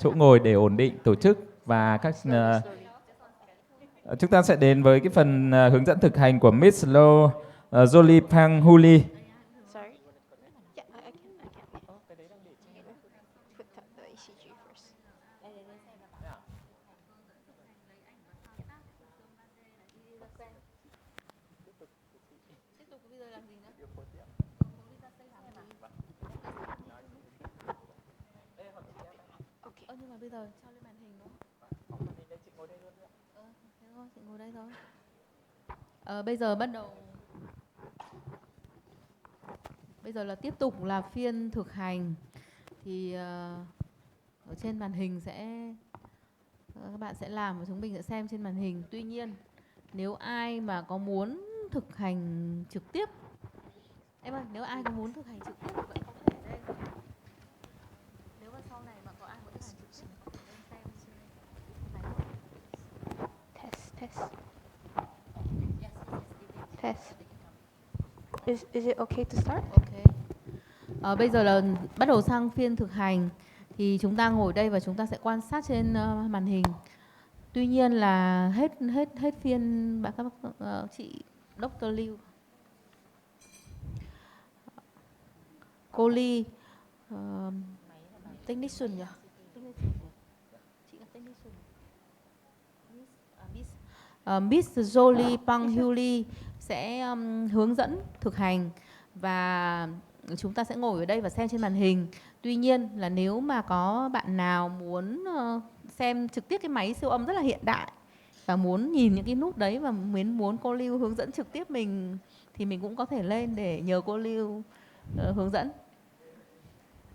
chỗ ngồi để ổn định tổ chức và các chúng ta sẽ đến với cái phần hướng dẫn thực hành của Miss Jolie Pang Hui Li. Nhưng mà bây giờ cho lên màn hình đúng không? Chị ngồi đây luôn được. Thế thôi, chị ngồi đây thôi. Bây giờ bắt đầu. Bây giờ là tiếp tục là phiên thực hành. Thì ở trên màn hình các bạn sẽ làm và chúng mình sẽ xem trên màn hình. Tuy nhiên nếu ai mà có muốn thực hành trực tiếp, em ơi, nếu ai có muốn thực hành trực tiếp thì vẫn có thể lên. Nếu mà sau này mà có ai muốn thực hành trực tiếp có thể lên xem Test. Is it okay to start? Okay. Bây giờ là bắt đầu sang phiên thực hành. Thì chúng ta ngồi đây và chúng ta sẽ quan sát trên màn hình. Tuy nhiên là hết phiên các chị Dr. Lưu, cô Ly, technician nhỉ? Chị là technician. Miss Jolie Pang Hui Li sẽ hướng dẫn thực hành và chúng ta sẽ ngồi ở đây và xem trên màn hình. Tuy nhiên là nếu mà có bạn nào muốn xem trực tiếp cái máy siêu âm rất là hiện đại và muốn nhìn những cái nút đấy và muốn cô Lưu hướng dẫn trực tiếp mình thì mình cũng có thể lên để nhờ cô Lưu hướng dẫn.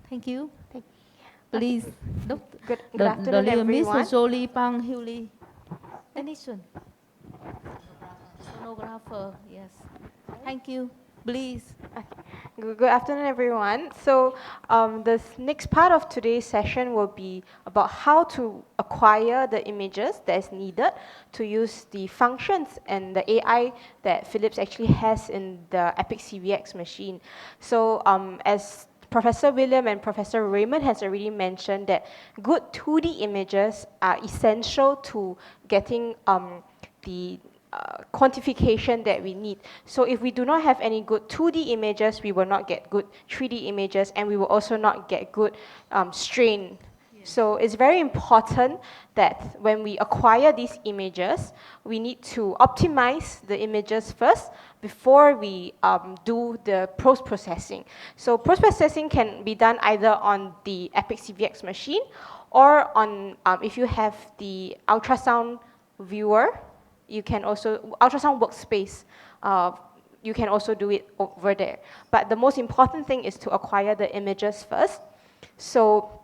Thank you. Please, Good afternoon, Miss everyone. Jolie Pang Hui Li, technician, sonographer. Yes. Thank you. Please. Good afternoon, everyone. So the next part of today's session will be about how to acquire the images that is needed to use the functions and the AI that Philips actually has in the Epic CVX machine. So as Professor William and Professor Raymond has already mentioned that good 2D images are essential to getting the quantification that we need. So if we do not have any good 2D images, we will not get good 3D images, and we will also not get good strain. Yes. So it's very important that when we acquire these images, we need to optimize the images first before we do the post-processing. So post-processing can be done either on the Epic CVX machine or on, if you have the ultrasound viewer, you can also, ultrasound workspace, you can also do it over there. But the most important thing is to acquire the images first. So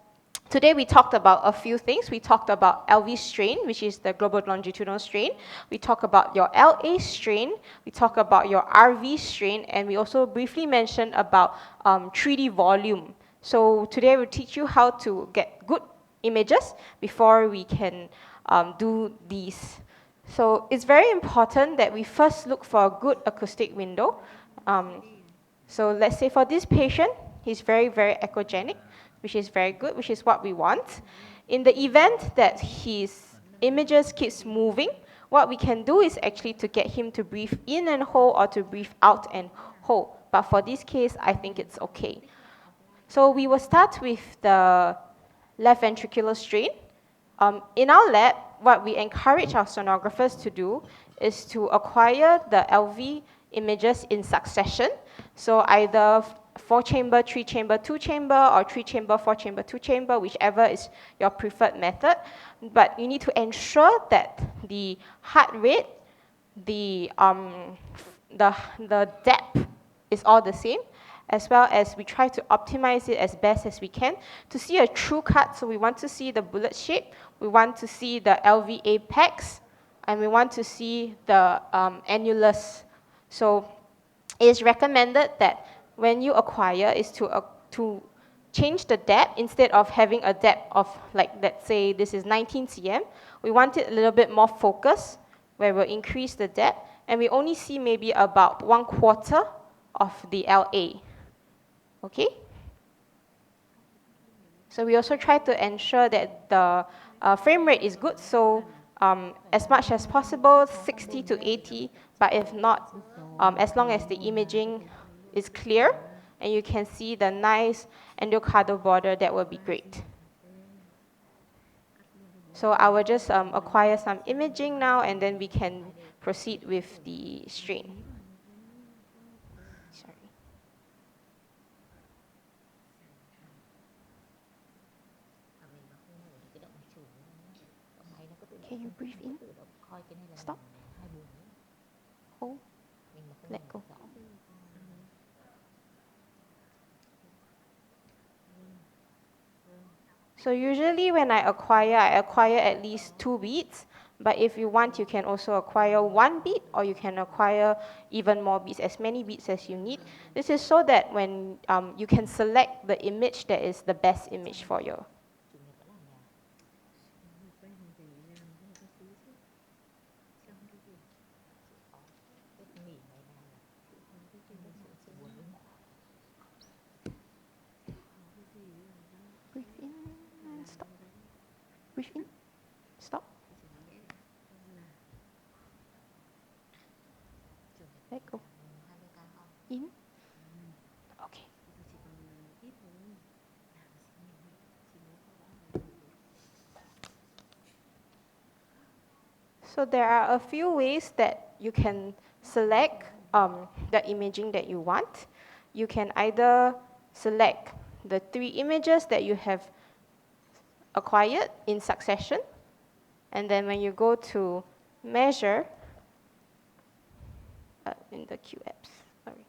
today we talked about a few things. We talked about LV strain, which is the global longitudinal strain. We talked about your LA strain. We talked about your RV strain. And we also briefly mentioned about 3D volume. So today we'll teach you how to get good images before we can do these. So it's very important that we first look for a good acoustic window. So let's say for this patient, he's very, very echogenic, which is very good, which is what we want. In the event that his images keeps moving, what we can do is actually to get him to breathe in and hold or to breathe out and hold. But for this case, I think it's okay. So we will start with the left ventricular strain. In our lab, what we encourage our sonographers to do is to acquire the LV images in succession. So either 4-chamber, 3-chamber, 2-chamber, or 3-chamber, 4-chamber, 2-chamber, whichever is your preferred method. But you need to ensure that the heart rate, the depth is all the same, as well as we try to optimize it as best as we can. To see a true cut, so we want to see the bullet shape, we want to see the LV apex, and we want to see the annulus. So it is recommended that when you acquire is to change the depth. Instead of having a depth of, like, let's say this is 19 cm, we want it a little bit more focused, where we'll increase the depth, and we only see maybe about 1/4 of the LA. Okay? So we also try to ensure that the frame rate is good, so as much as possible, 60 to 80, but if not, as long as the imaging is clear and you can see the nice endocardial border, that will be great. So I will just acquire some imaging now, and then we can proceed with the strain. Sorry. Can you breathe in? Stop. Hold. Let go. So usually when I acquire at least 2 beads. But if you want, you can also acquire 1 bead, or you can acquire even more beads, as many beads as you need. This is so that when you can select the image that is the best image for you. Breathe in and stop. Breathe in, stop. Let go. In. Okay. So there are a few ways that you can select the imaging that you want. You can either select the 3 images that you have acquired in succession, and then when you go to measure, in the Q apps, sorry.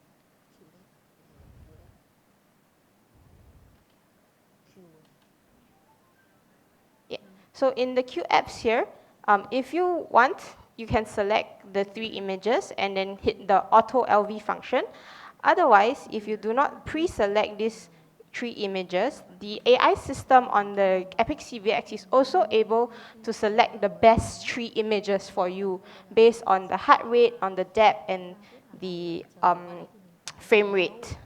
Yeah. So in the Q apps here, if you want, you can select the 3 images and then hit the auto LV function. Otherwise, if you do not pre-select these 3 images, the AI system on the Epic CVX is also able to select the best 3 images for you based on the heart rate, on the depth, and the frame rate.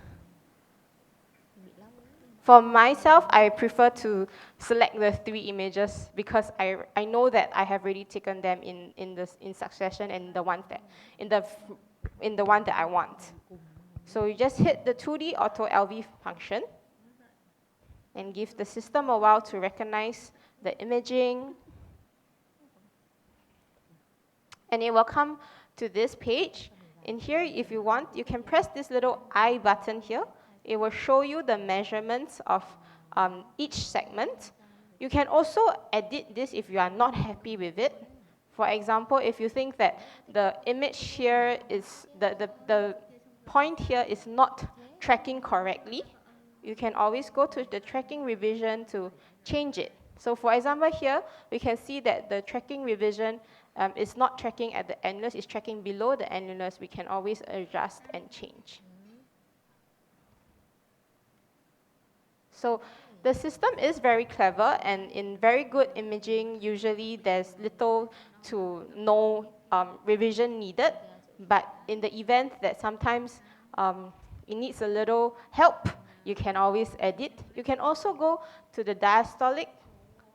For myself, I prefer to select the 3 images because I know that I have already taken them in succession and the ones that in the one that I want. So you just hit the 2D auto LV function and give the system a while to recognize the imaging. And it will come to this page. In here, if you want, you can press this little I button here. It will show you the measurements of each segment. You can also edit this if you are not happy with it. For example, if you think that the image here is, the point here is not tracking correctly, you can always go to the tracking revision to change it. So for example here, we can see that the tracking revision is not tracking at the annulus, it's tracking below the annulus. We can always adjust and change. So the system is very clever, and in very good imaging, usually there's little to no revision needed. But in the event that sometimes it needs a little help, you can always edit. You can also go to the diastolic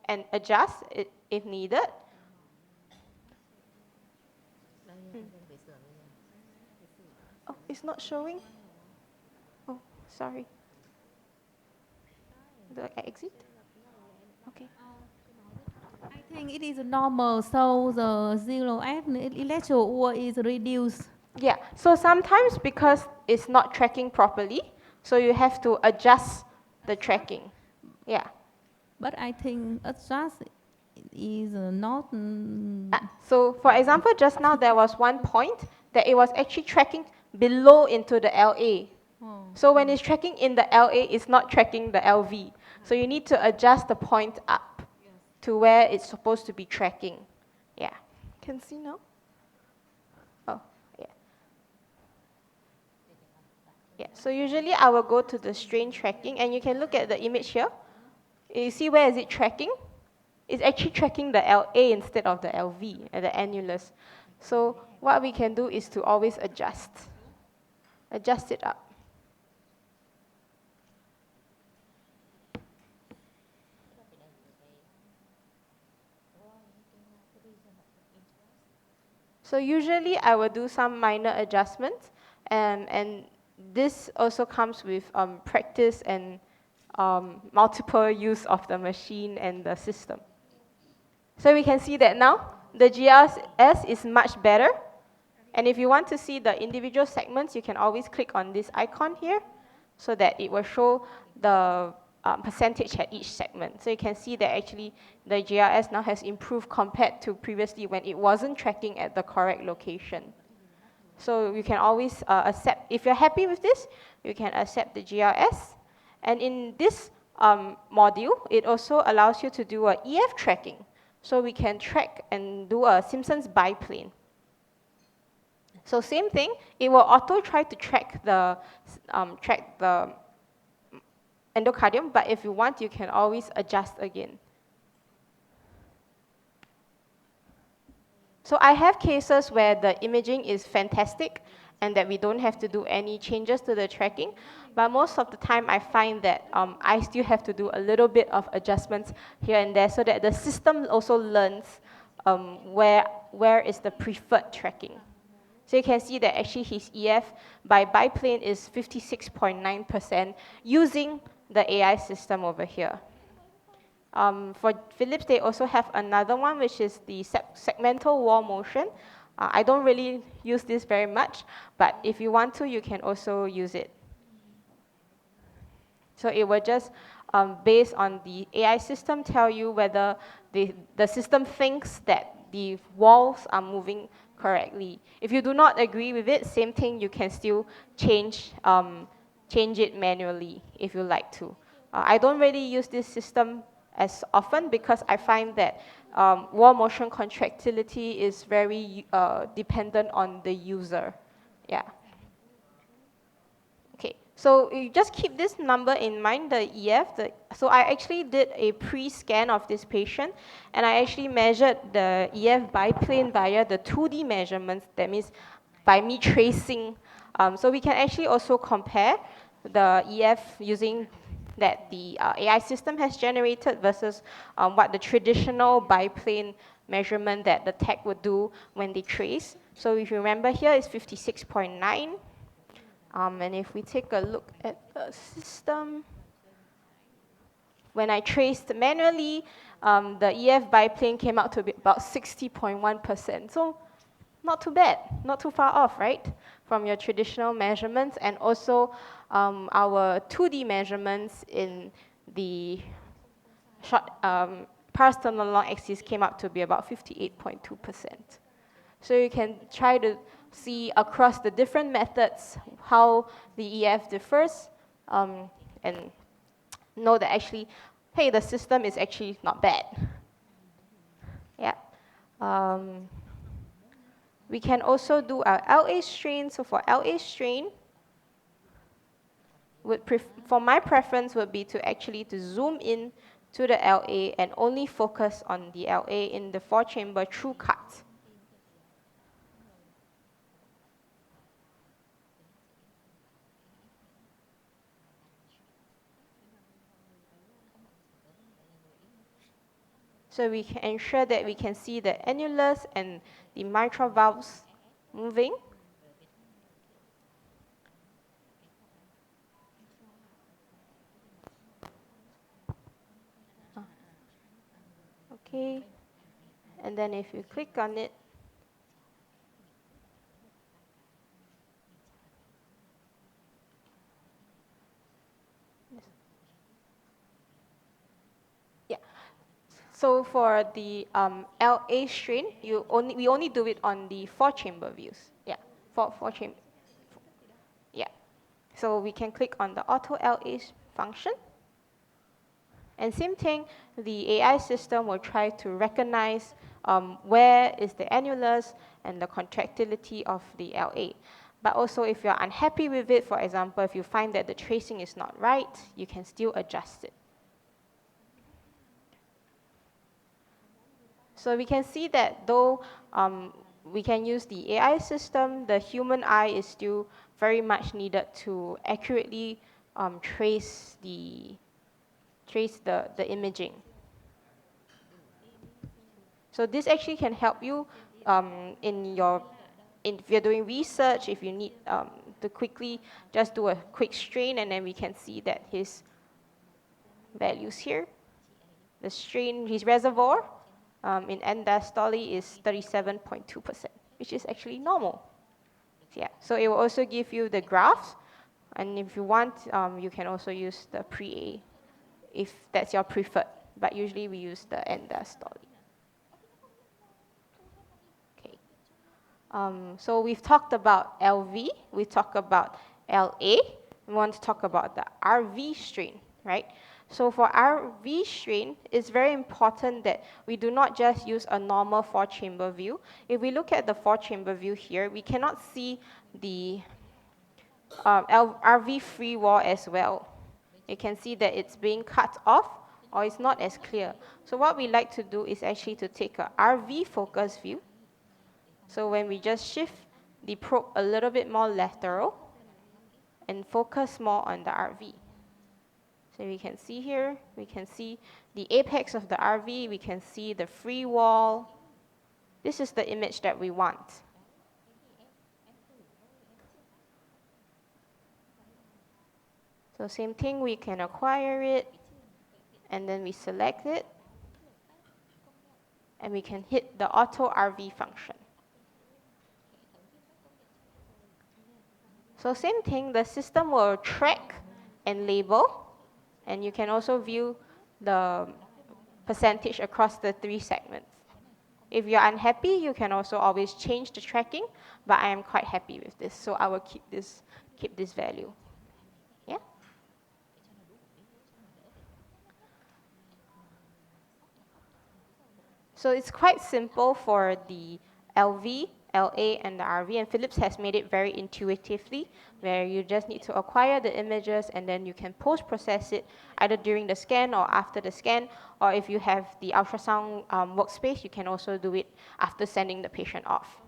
and adjust it if needed. Oh, it's not showing? Oh, sorry. Do I exit? Okay. I think it is normal, so the zero electro is reduced. Yeah, so sometimes because it's not tracking properly, so you have to adjust the tracking. Yeah. But I think adjust is not. So for example, just now there was one point that it was actually tracking below into the LA. Oh. So when it's tracking in the LA, it's not tracking the LV. So you need to adjust the point up to where it's supposed to be tracking. Yeah. Can see now? Oh, yeah. Yeah, so usually I will go to the strain tracking, and you can look at the image here. You see where is it tracking? It's actually tracking the LA instead of the LV, the annulus. So what we can do is to always adjust it up. So usually I will do some minor adjustments, and this also comes with practice and multiple use of the machine and the system. So we can see that now the GRS is much better. And if you want to see the individual segments, you can always click on this icon here so that it will show the percentage at each segment. So you can see that actually the GRS now has improved compared to previously when it wasn't tracking at the correct location. So you can always accept, if you're happy with this, you can accept the GRS. And in this module, it also allows you to do a EF tracking. So we can track and do a Simpson's biplane. So same thing, it will auto try to track the endocardium, but if you want, you can always adjust again. So I have cases where the imaging is fantastic and that we don't have to do any changes to the tracking, but most of the time I find that I still have to do a little bit of adjustments here and there so that the system also learns where is the preferred tracking. So you can see that actually his EF by biplane is 56.9% using the AI system over here. For Philips, they also have another one, which is the segmental wall motion. I don't really use this very much, but if you want to, you can also use it. So it will just, based on the AI system, tell you whether the system thinks that the walls are moving correctly. If you do not agree with it, same thing, you can still change it manually if you like to. I don't really use this system as often because I find that wall motion contractility is very dependent on the user. Yeah. Okay, so you just keep this number in mind, the EF. So I actually did a pre-scan of this patient, and I actually measured the EF biplane via the 2D measurements. That means by me tracing. So we can actually also compare the EF using that the AI system has generated versus what the traditional biplane measurement that the tech would do when they trace. So if you remember here, it's 56.9. And if we take a look at the system, when I traced manually, the EF biplane came out to be about 60.1%. So not too bad, not too far off, right, from your traditional measurements. And also our 2D measurements in the short parasternal long axis came out to be about 58.2%. So you can try to see across the different methods how the EF differs, and know that actually, hey, the system is actually not bad. Yeah. We can also do our LA strain. So for LA strain, for my preference would be to actually zoom in to the LA and only focus on the LA in the 4-chamber true cut. So we can ensure that we can see the annulus and the mitral valves moving. Okay, and then if you click on it, yeah. So for the LA strain, we only do it on the 4-chamber views. Yeah, four chamber. Yeah. So we can click on the auto LA function. And same thing, the AI system will try to recognize where is the annulus and the contractility of the LA. But also if you're unhappy with it, for example, if you find that the tracing is not right, you can still adjust it. So we can see that though we can use the AI system, the human eye is still very much needed to accurately trace the imaging. So this actually can help you if you're doing research, if you need to quickly just do a quick strain, and then we can see that his values here. The strain, his reservoir in end diastole is 37.2%, which is actually normal. Yeah, so it will also give you the graphs, and if you want, you can also use the pre-A if that's your preferred, but usually we use the end diastole. Okay. So we've talked about LV, we talked about LA, we want to talk about the RV strain, right? So for RV strain, it's very important that we do not just use a normal 4-chamber view. If we look at the 4-chamber view here, we cannot see the RV free wall as well. You can see that it's being cut off or it's not as clear. So what we like to do is actually to take a RV focus view. So when we just shift the probe a little bit more lateral and focus more on the RV. So we can see here, we can see the apex of the RV, we can see the free wall. This is the image that we want. So same thing, we can acquire it, and then we select it, and we can hit the auto RV function. So same thing, the system will track and label, and you can also view the percentage across the 3 segments. If you're unhappy, you can also always change the tracking, but I am quite happy with this, so I will keep this value. Yeah? So it's quite simple for the LV, LA, and the RV, and Philips has made it very intuitively, where you just need to acquire the images and then you can post-process it either during the scan or after the scan, or if you have the ultrasound workspace, you can also do it after sending the patient off.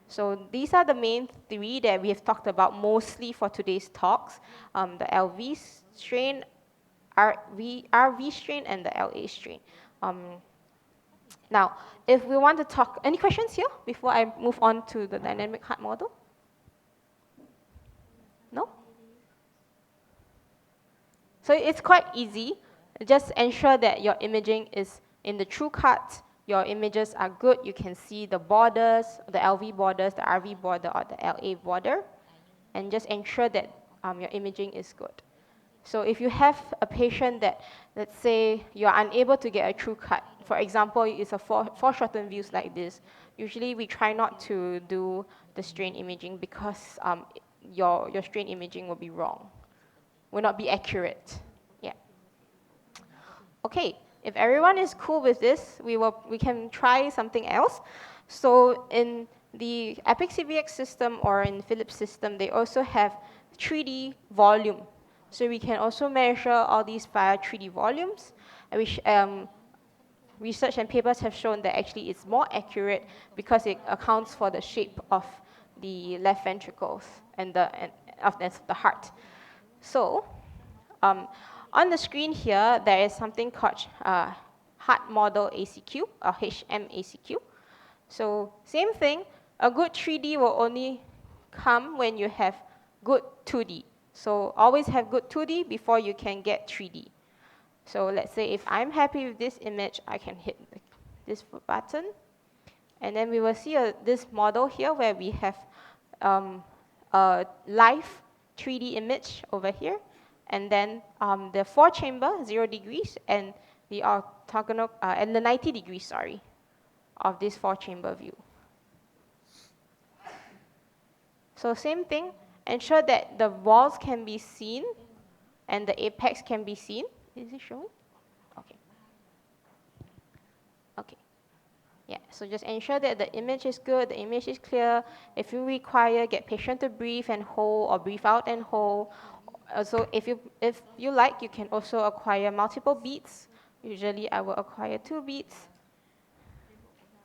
So these are the main 3 that we have talked about mostly for today's talks, the LV strain, RV strain, and the LA strain. Now, if we want to talk, any questions here before I move on to the dynamic heart model? No? So it's quite easy. Just ensure that your imaging is in the true cut, your images are good, you can see the borders, the LV borders, the RV border, or the LA border, and just ensure that your imaging is good. So if you have a patient that, let's say, you're unable to get a true cut, for example, it's a foreshortened views like this, usually we try not to do the strain imaging because your strain imaging will be wrong, will not be accurate. Yeah. Okay, if everyone is cool with this, we can try something else. So in the Epic CVX system or in Philips system, they also have 3D volume. So we can also measure all these via 3D volumes, which research and papers have shown that actually it's more accurate because it accounts for the shape of the left ventricles and of the heart. So on the screen here, there is something called heart model ACQ or HMACQ. So same thing, a good 3D will only come when you have good 2D. So always have good 2D before you can get 3D. So let's say if I'm happy with this image, I can hit this button. And then we will see this model here where we have a live 3D image over here. And then the 4-chamber, 0 degrees, and the orthogonal, and the 90 degrees, sorry, of this 4-chamber view. So same thing. Ensure that the walls can be seen and the apex can be seen. Is it showing? Okay. Okay. Yeah, so just ensure that the image is good, the image is clear. If you require, get patient to breathe and hold or breathe out and hold. Also, if you like, you can also acquire multiple beats. Usually I will acquire 2 beats.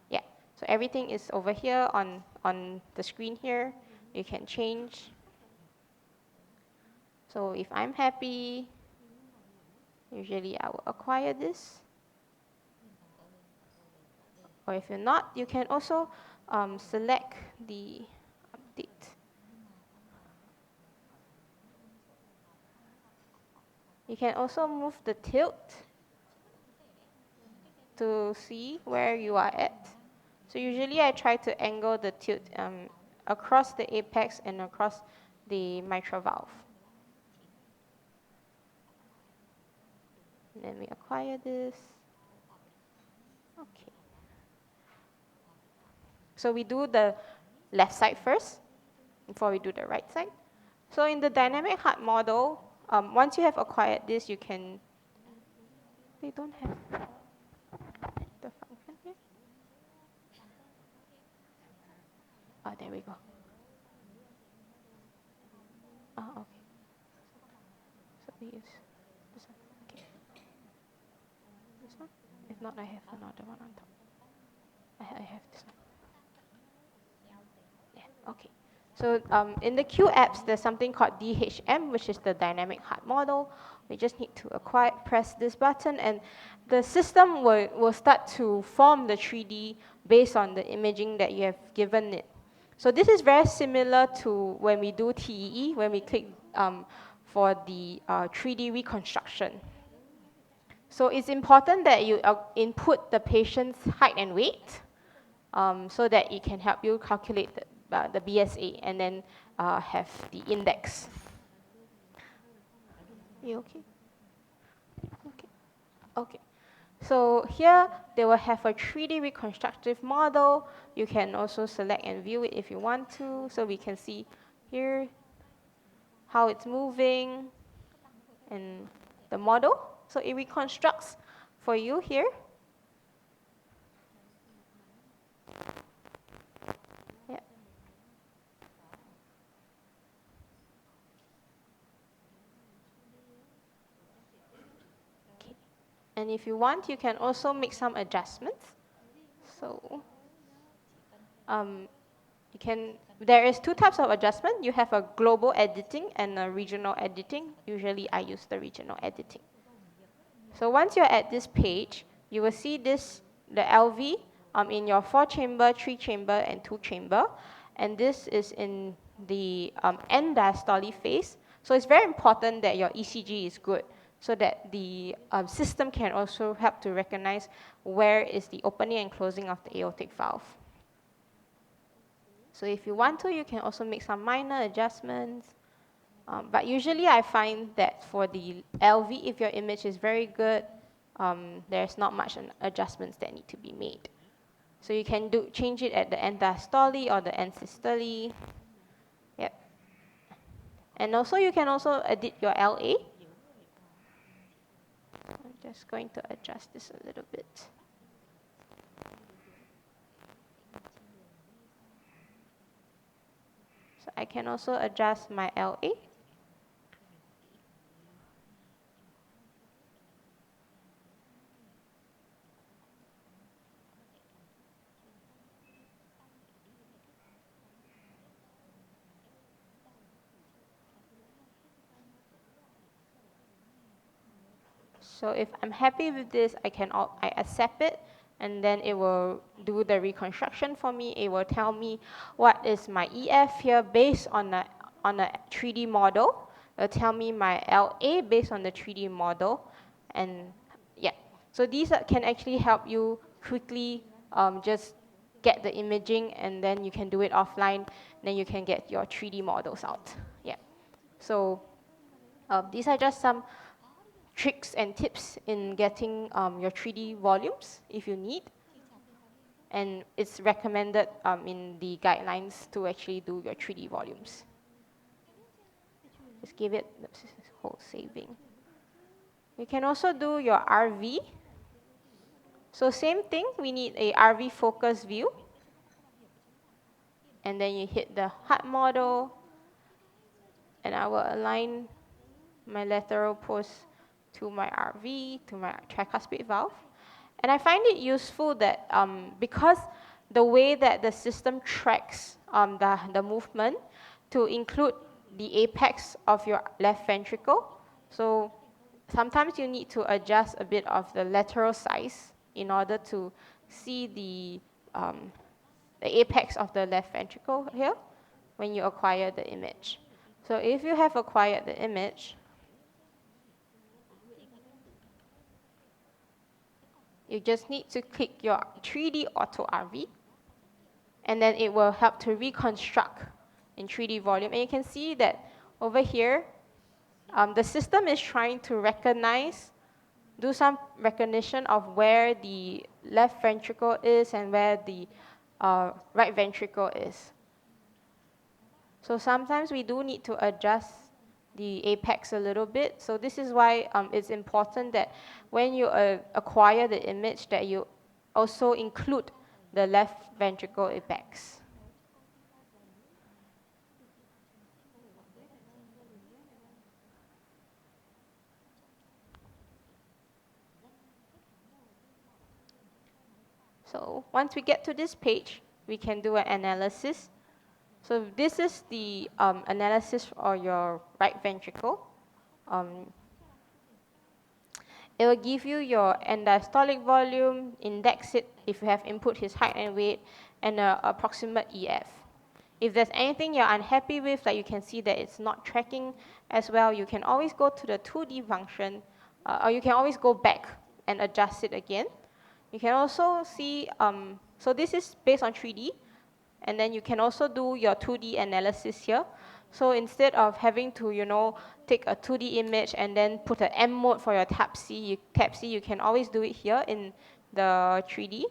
Yeah, so everything is over here on the screen here. You can change. So if I'm happy, usually I will acquire this. Or if you're not, you can also select the update. You can also move the tilt to see where you are at. So usually I try to angle the tilt across the apex and across the mitral valve. And then we acquire this. Okay. So we do the left side first before we do the right side. So in the dynamic heart model, once you have acquired this, you can, they don't have the function here. Oh, there we go. Oh, okay. So we use this one. Okay. This one? If not, I have another one on top. I have this one. Yeah, okay. So in the Q apps, there's something called DHM, which is the dynamic heart model. We just need to press this button, and the system will start to form the 3D based on the imaging that you have given it. So this is very similar to when we do TEE, when we click for the 3D reconstruction. So it's important that you input the patient's height and weight so that it can help you calculate the BSA and then have the index. You okay? Okay. Okay. So here they will have a 3D reconstructive model. You can also select and view it if you want to. So we can see here how it's moving and the model. So it reconstructs for you here. Yeah. Okay. And if you want, you can also make some adjustments. So there is two types of adjustment. You have a global editing and a regional editing. Usually I use the regional editing. So once you're at this page, you will see this, the LV in your 4-chamber, 3-chamber, and 2-chamber. And this is in the end diastole phase. So it's very important that your ECG is good so that the system can also help to recognize where is the opening and closing of the aortic valve. So if you want to, you can also make some minor adjustments. But usually I find that for the LV, if your image is very good, there's not much adjustments that need to be made. So you can change it at the end diastole or the end systole. Yep. And also you can also edit your LA. I'm just going to adjust this a little bit. So I can also adjust my LA. So if I'm happy with this, I accept it, and then it will do the reconstruction for me. It will tell me what is my EF here based on a 3D model. It'll tell me my LA based on the 3D model, and yeah. So these can actually help you quickly just get the imaging, and then you can do it offline. Then you can get your 3D models out. Yeah. So these are just some tricks and tips in getting your 3D volumes if you need. And it's recommended in the guidelines to actually do your 3D volumes. Just give it the whole saving. You can also do your RV. So same thing, we need a RV focus view. And then you hit the heart model. And I will align my lateral post to my RV, to my tricuspid valve. And I find it useful that because the way that the system tracks the movement to include the apex of your left ventricle. So sometimes you need to adjust a bit of the lateral size in order to see the the apex of the left ventricle here when you acquire the image. So if you have acquired the image, you just need to click your 3D Auto RV, and then it will help to reconstruct in 3D volume. And you can see that over here, the system is trying to do some recognition of where the left ventricle is and where the right ventricle is. So sometimes we do need to adjust the apex a little bit. So this is why it's important that when you acquire the image that you also include the left ventricle apex. So once we get to this page, we can do an analysis. So this is the analysis for your right ventricle. It will give you your end-diastolic volume, index it if you have input his height and weight, and approximate EF. If there's anything you're unhappy with, like you can see that it's not tracking as well, you can always go to the 2D function, or you can always go back and adjust it again. You can also see, so this is based on 3D, and then you can also do your 2D analysis here. So instead of having to, take a 2D image and then put an M mode for your tab C, you can always do it here in the 3D.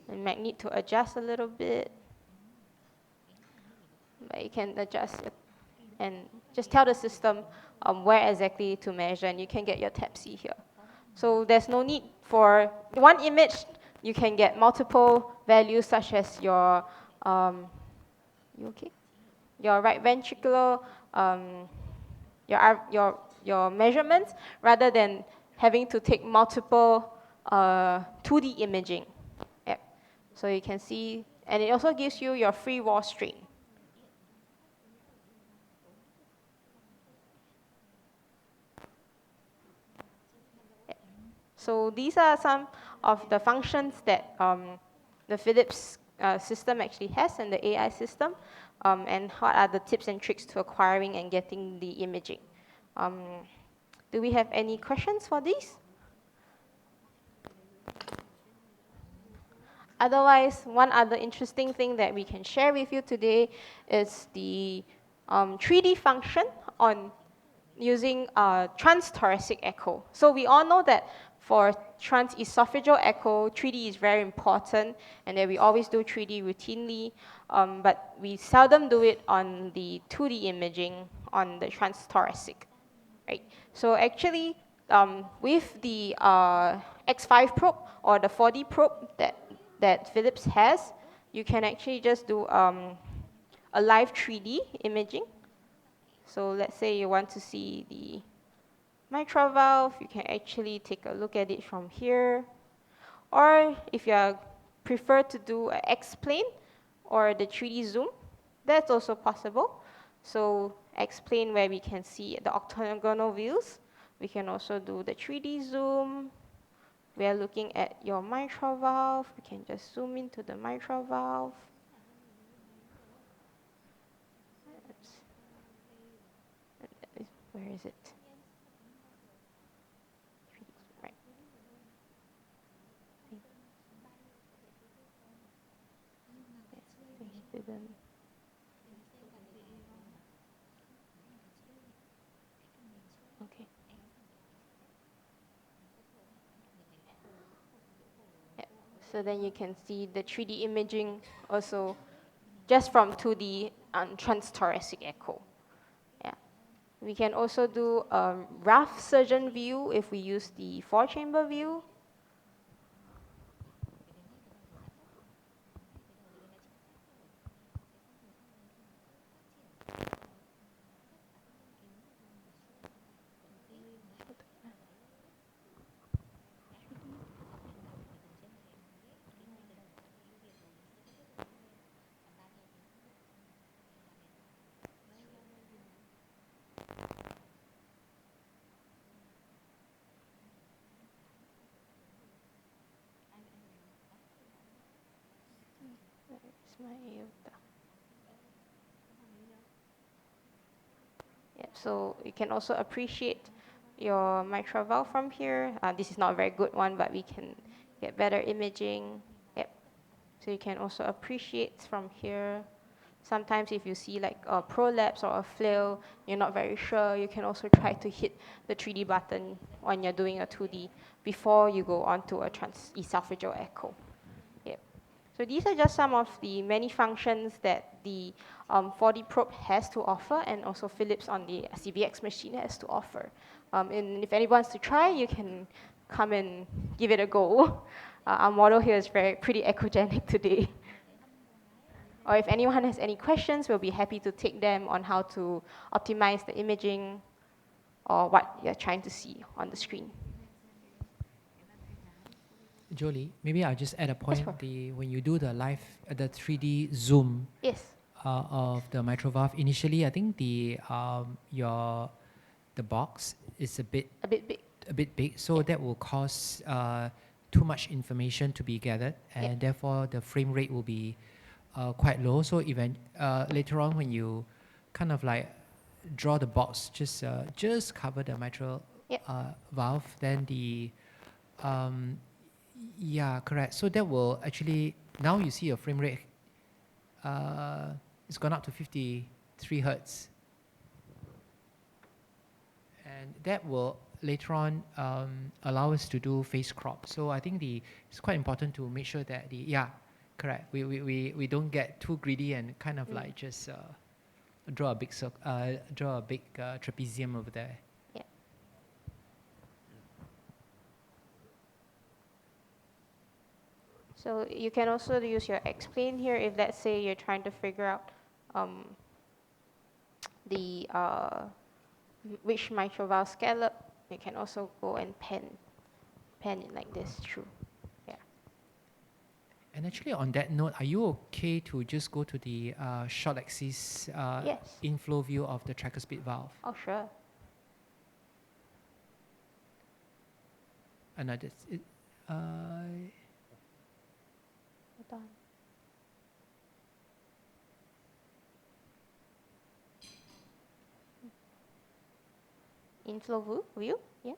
You might need to adjust a little bit, but you can adjust it and just tell the system where exactly to measure, and you can get your tab C here. So there's no need for one image. You can get multiple values such as your, your right ventricular, your measurements, rather than having to take multiple 2D imaging. Yep. So you can see, and it also gives you your free wall strain. So these are some of the functions that the Philips system actually has, and the AI system, and what are the tips and tricks to acquiring and getting the imaging. Do we have any questions for these? Otherwise, one other interesting thing that we can share with you today is the 3D function on using transthoracic echo. So we all know that for transesophageal echo, 3D is very important, and that we always do 3D routinely, but we seldom do it on the 2D imaging on the transthoracic, right? So actually, with the X5 probe or the 4D probe that Philips has, you can actually just do a live 3D imaging. So let's say you want to see the mitral valve, you can actually take a look at it from here. Or if you prefer to do an X-plane or the 3D zoom, that's also possible. So X-plane where we can see the octagonal views. We can also do the 3D zoom. We are looking at your mitral valve. We can just zoom into the mitral valve. Where is it? Right. Okay. Yeah. So then you can see the 3D imaging also just from 2D transthoracic echo. Yeah. We can also do a rough surgeon view if we use the 4-chamber view. my aorta. Yeah, so you can also appreciate your mitral valve from here. This is not a very good one, but we can get better imaging. Yep. So you can also appreciate from here. Sometimes if you see like a prolapse or a flail, you're not very sure, you can also try to hit the 3D button when you're doing a 2D before you go on to a transesophageal echo. Yep. So these are just some of the many functions that the 4D probe has to offer, and also Philips on the CVX machine has to offer. And if anyone wants to try, you can come and give it a go. Our model here is pretty echogenic today. Or if anyone has any questions, we'll be happy to take them on how to optimize the imaging or what you're trying to see on the screen. Jolie, maybe I'll just add a point. Prof. When you do the live, the 3D zoom Yes. of the mitral valve, initially I think the box is a bit big, so that will cause too much information to be gathered, and therefore the frame rate will be quite low. So even later on, when you kind of like draw the box, just cover the mitral valve, then the yeah, correct. So that will actually, now you see your frame rate it's gone up to 53 hertz, and that will later on allow us to do phase crop. So I think it's quite important to make sure that correct. We don't get too greedy and kind of like just draw a big trapezium over there. Yeah. So you can also use your explain here if, let's say, you're trying to figure out which mitral valve scallop. You can also go and pen it like this through. And actually, on that note, are you okay to just go to the short axis inflow view of the tricuspid valve? Oh, sure. And that's it. Hold on. Inflow view? Yeah.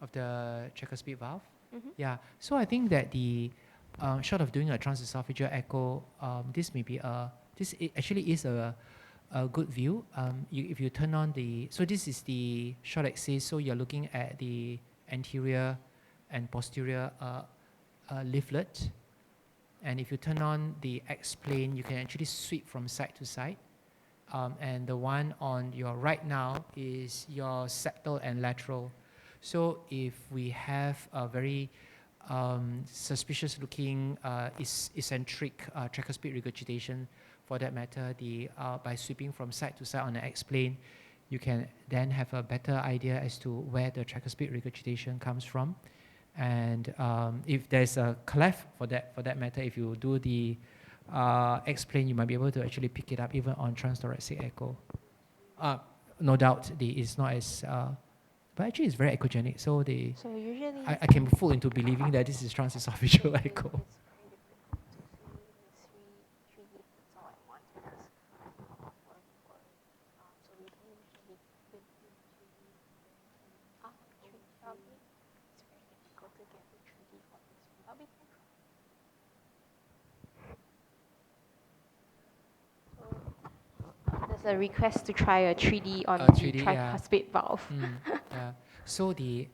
Of the tricuspid valve? Mm-hmm. Yeah. So I think that the short of doing a transesophageal echo, this actually is a good view. If you turn on so this is the short axis, so you're looking at the anterior and posterior leaflet. And if you turn on the X-plane, you can actually sweep from side to side. And the one on your right now is your septal and lateral. So if we have a very suspicious looking eccentric tricuspid regurgitation, for that matter, by sweeping from side to side on the X-plane, you can then have a better idea as to where the tricuspid regurgitation comes from. And if there's a cleft, for that matter, if you do the X-plane, you might be able to actually pick it up even on transthoracic echo. No doubt, it's not as but actually it's very echogenic, so usually I can fool into believing that this is transesophageal echo. There's a request to try a 3D on the 3D, tricuspid valve. Yeah. So the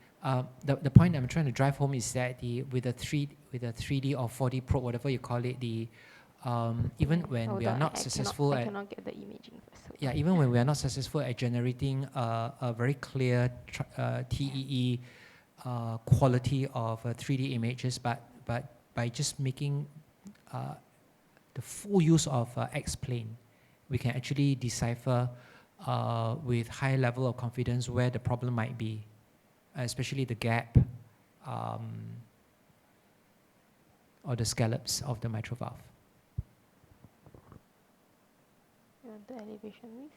point I'm trying to drive home is that with a 3D or 4D probe, whatever you call it, even when we are not successful I cannot get the imaging first. Yeah, even when we are not successful at generating a very clear TEE quality of 3D images, but by just making the full use of X-plane, we can actually decipher with high level of confidence where the problem might be, especially the gap or the scallops of the mitral valve. You want the elevation with?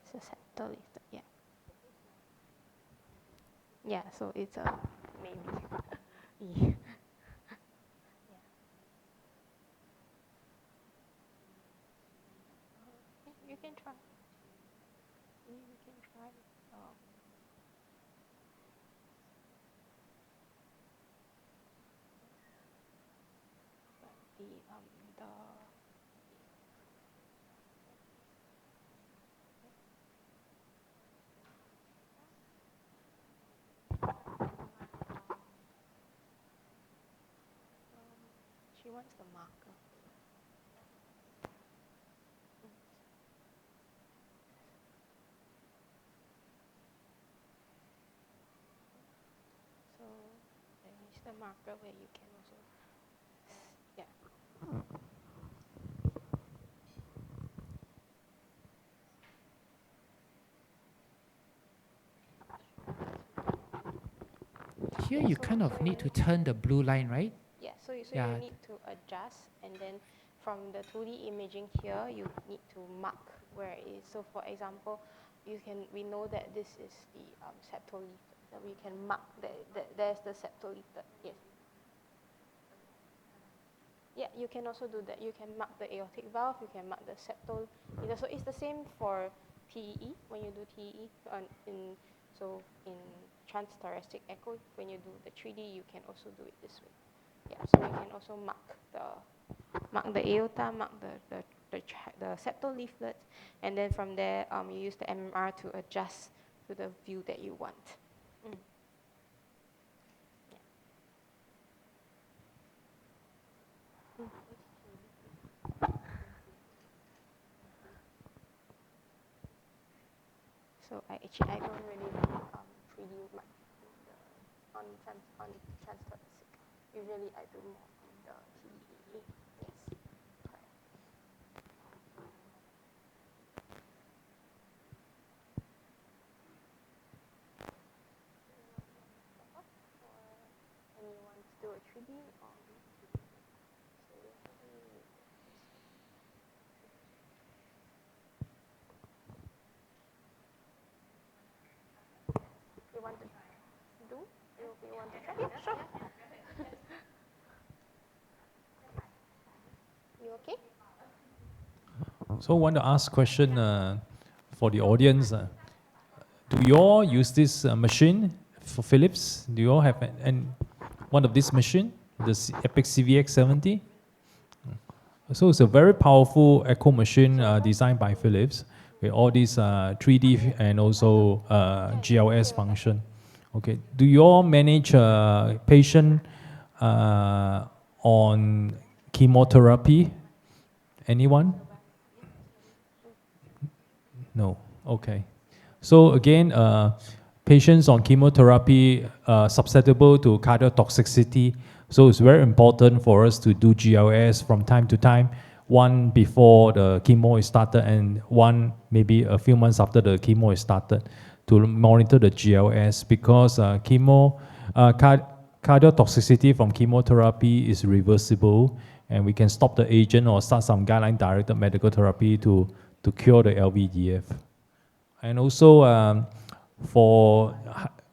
It's a septal lifted, yeah. Yeah, so it's a maybe. She wants the marker. So there is the marker where you can also, yeah. Here you kind of need to turn the blue line, right? Yeah, so you Yeah. need to adjust, and then from the 2D imaging here, you need to mark where it is. So for example, we know that this is the septal leaflet. That we can mark that there's the septal leaflet. Yes. Yeah, you can also do that. You can mark the aortic valve. You can mark the septal. So it's the same for TEE when you do TEE. In transthoracic echo, when you do the 3D, you can also do it this way. Yeah, so you can also mark the aorta, mark the septal leaflet, and then from there you use the MMR to adjust to the view that you want. So I don't really do 3D much on transthoracic. Usually I do more on the TEE. Yes, correct. Anyone to do a 3D or you want to do? You want to try? Yeah, sure. You okay? So I want to ask question for the audience. Do you all use this machine for Philips? Do you all have one of this machine, the Epic CVX70? So it's a very powerful echo machine designed by Philips with all these 3D and also GLS function. Okay, do you all manage patient on chemotherapy? Anyone? No. Okay. So again, patients on chemotherapy susceptible to cardiotoxicity. So it's very important for us to do GLS from time to time. One before the chemo is started and one maybe a few months after the chemo is started to monitor the GLS because cardiotoxicity from chemotherapy is reversible and we can stop the agent or start some guideline-directed medical therapy to cure the LVDF. And also for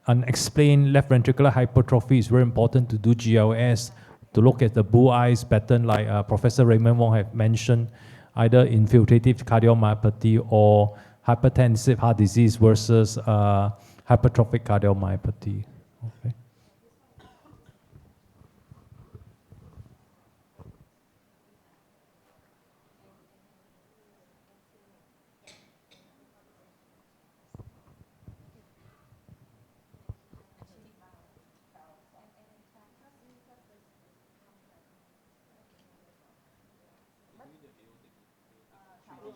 unexplained left ventricular hypertrophy, it's very important to do GLS to look at the blue eyes pattern like Professor Raymond Wong have mentioned, either infiltrative cardiomyopathy or hypertensive heart disease versus hypertrophic cardiomyopathy. Okay.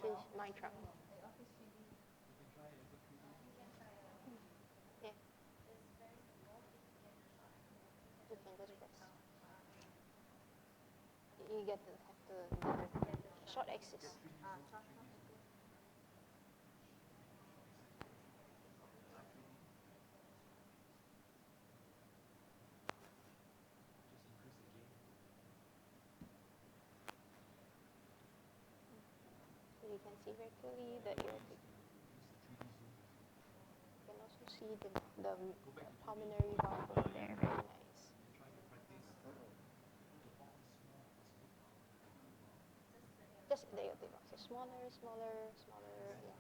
This is my truck. Yeah. You can just press. You get to have the short axis. So you can see very clearly the aortic. You can also see the pulmonary valve over there. Very nice. Just the aortic valve. So smaller, yeah.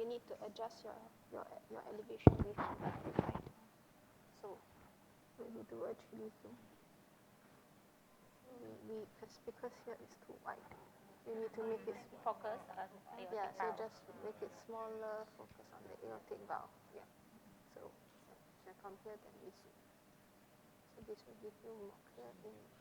you need to adjust your elevation with the side. So we do a 3D zoom. Because here is too wide. You need to make it Focus on yeah, so just make it smaller, focus on the aortic valve. Yeah. So from here then we zoom. So this will give you more clear image.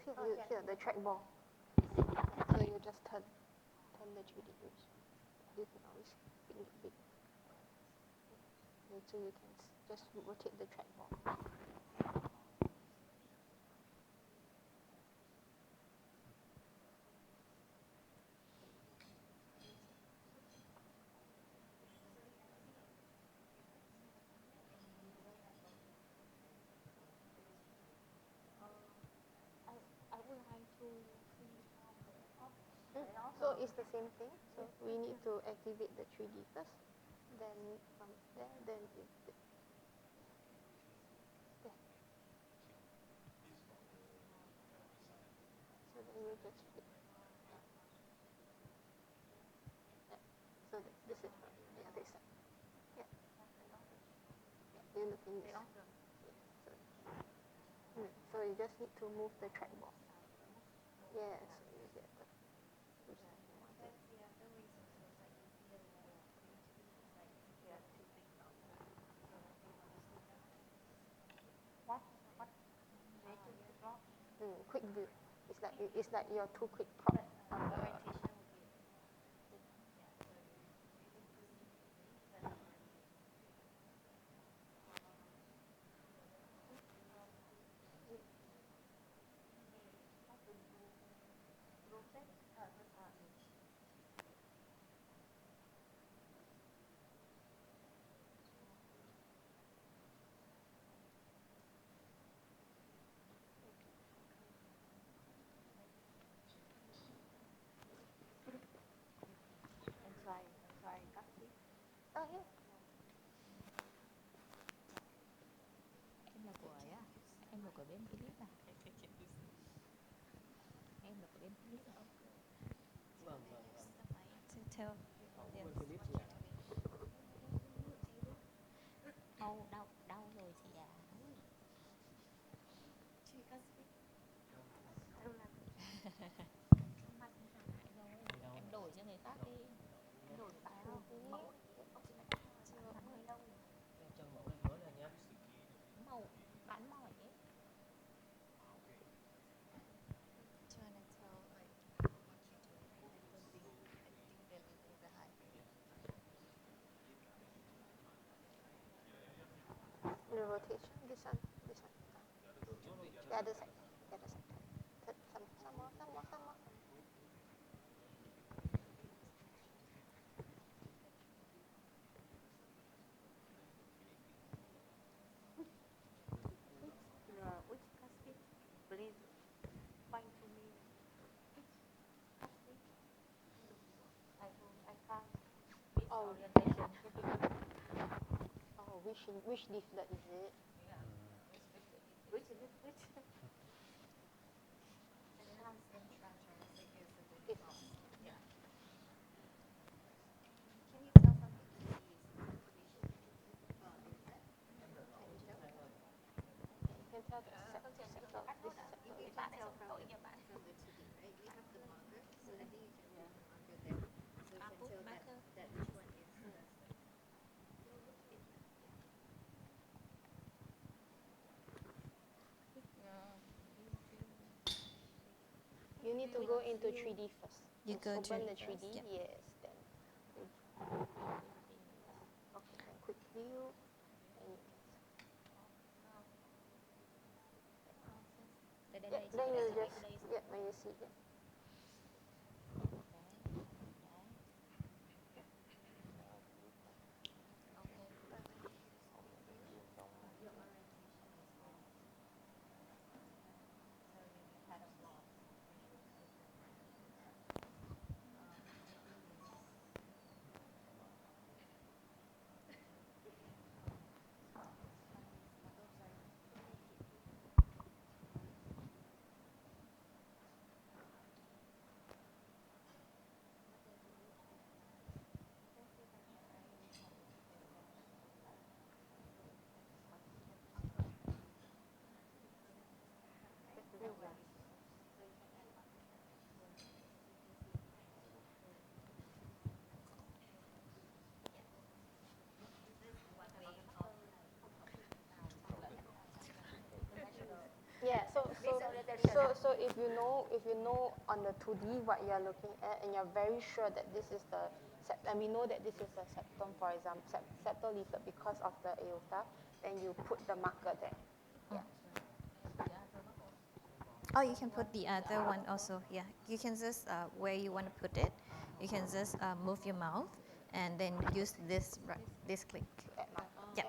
So you hear the trackball. So you just turn the 3D image. You can always bring it big. So you can just rotate the trackball. So it's the same thing. So we need to activate the 3D first. Then from there, then there. So then you just flip. Yeah. So this is from this side. Yeah. You're looking this. Yeah. So you just need to move the trackball. Yes. You get the. Quick view. It's like your too quick prop. Oh yeah. Em là của ấy à? Em là của bên Philip à? Em là của bên Philip à? Vâng. Theo đau rồi chị à. Em đổi cho người khác đi. Đổi bài không? Em chân mẫu lên mới này nhé. Màu bán mỏi ấy. The rotation. This one. The other side. Some more. Which casket? Please point to me. I can't. Which orientation? Oh, which leaflet is it? Which is it? Which? You can tell the sector. Bạn ấy không tội nghiệp bạn. Put marker. You need to go into 3D first. You Just go to open the 3D 3D. first, yeah. Yes. Then. Okay. Then quick view. And you Đây can. Then you just. Yeah. When you see it. if you know on the 2D what you're looking at, and you're very sure that this is the and we know that this is a septum, for example, septal leaflet because of the aorta, then you put the marker there. Yeah. Oh, you can put the other one also. Yeah, you can just where you want to put it. You can just move your mouth and then use this this click. Yeah.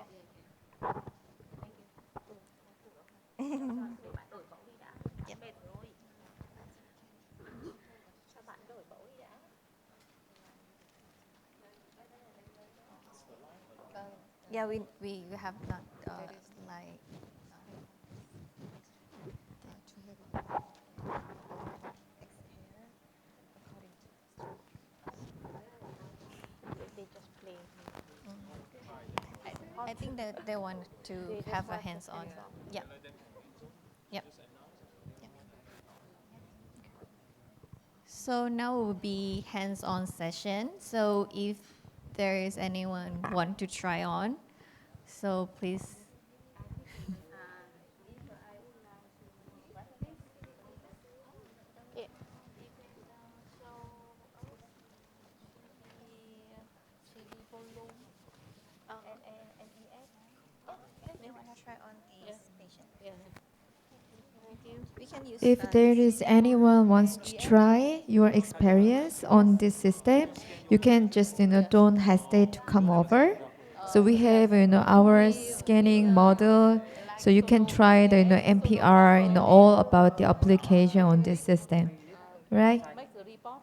Yeah, we have not like. They just play. I think that they want to have a hands-on. Yeah. Yep. Yep. So now will be hands-on session. So if there is anyone want to try on, so please. Yeah. They want to try on this patient. We can use. If there is anyone wants to try your experience on this system, you can just don't hesitate to come over. So we have our scanning model, so you can try the NPR, all about the application on this system, right? Make the report.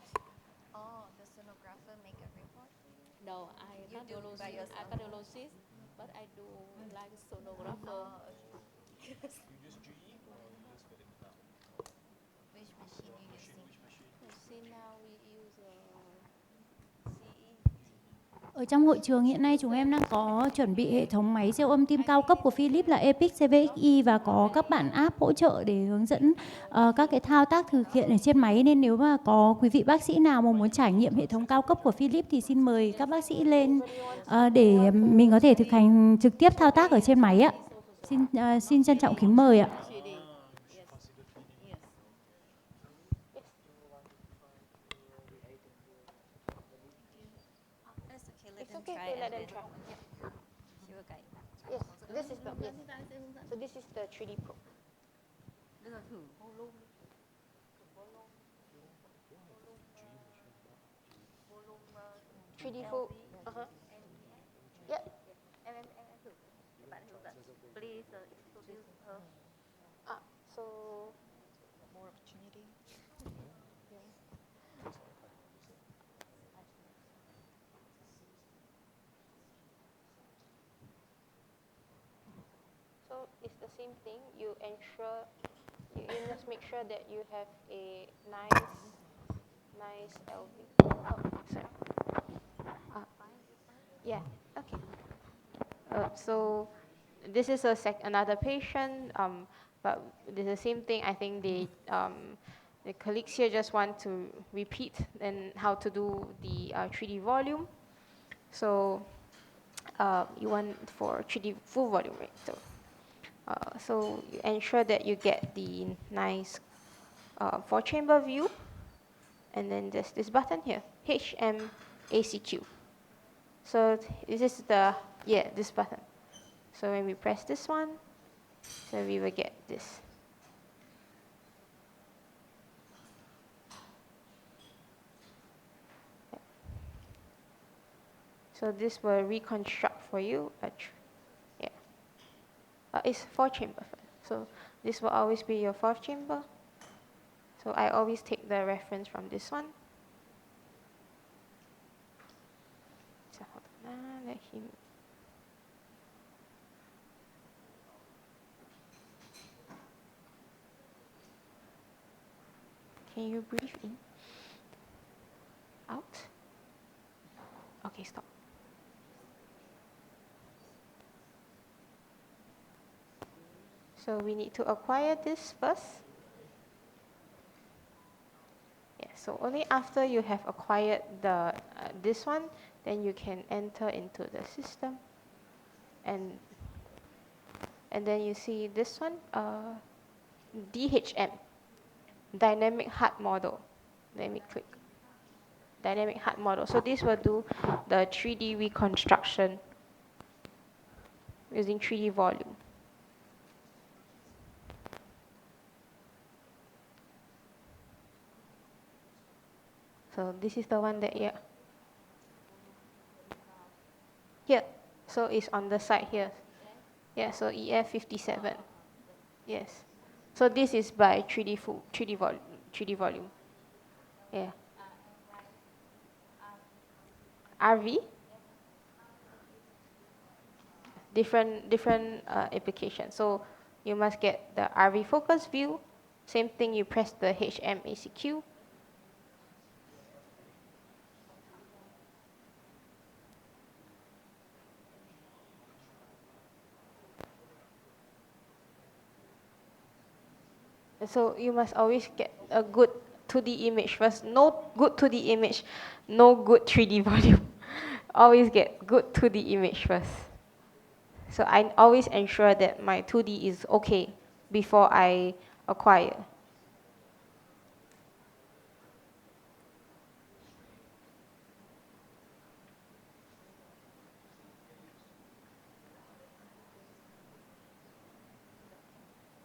Oh, the sonographer make a report for you. No, I You do by yourself. I cardiologist, but I do like sonographer. Which machine you using? See now we use Ở trong hội trường hiện nay chúng em đang có chuẩn bị hệ thống máy siêu âm tim cao cấp của Philips là Epic CVXI và có các bản app hỗ trợ để hướng dẫn các cái thao tác thực hiện ở trên máy, nên nếu mà có quý vị bác sĩ nào mà muốn trải nghiệm hệ thống cao cấp của Philips thì xin mời các bác sĩ lên để mình có thể thực hành trực tiếp thao tác ở trên máy ạ. Xin trân trọng kính mời ạ. It's okay, okay, let them try. She will guide. Yes, this is the So this is the 3D probe. 3D probe. Yep. Please introduce her. So More opportunity. So it's the same thing. You must make sure that you have a nice LV. Oh, sorry. Yeah. Okay. So this is another patient. But it's the same thing. I think the colleagues here just want to repeat and how to do the 3D volume. So you want for 3D full volume, right? So you ensure that you get the nice 4-chamber view, and then there's this button here, HMACQ. So this is this button. So when we press this one, so we will get this. So this will reconstruct for you. It's 4-chamber. So this will always be your 4th chamber. So I always take the reference from this one. So hold on, let him. Can you breathe in? Out? Okay, stop. So we need to acquire this first. Yeah, so only after you have acquired this one, then you can enter into the system. And then you see this one, DHM, dynamic HUD model. Let me click. Dynamic HUD model. So this will do the 3D reconstruction using 3D volume. So this is the one that, yeah. Here. So it's on the side here. Yeah, so EF57. Yes. So this is by 3D volume. Yeah. RV. Different application. So you must get the RV focus view. Same thing, you press the HMACQ. So you must always get a good 2D image first. No good 2D image, no good 3D volume. Always get good 2D image first. So I always ensure that my 2D is okay before I acquire.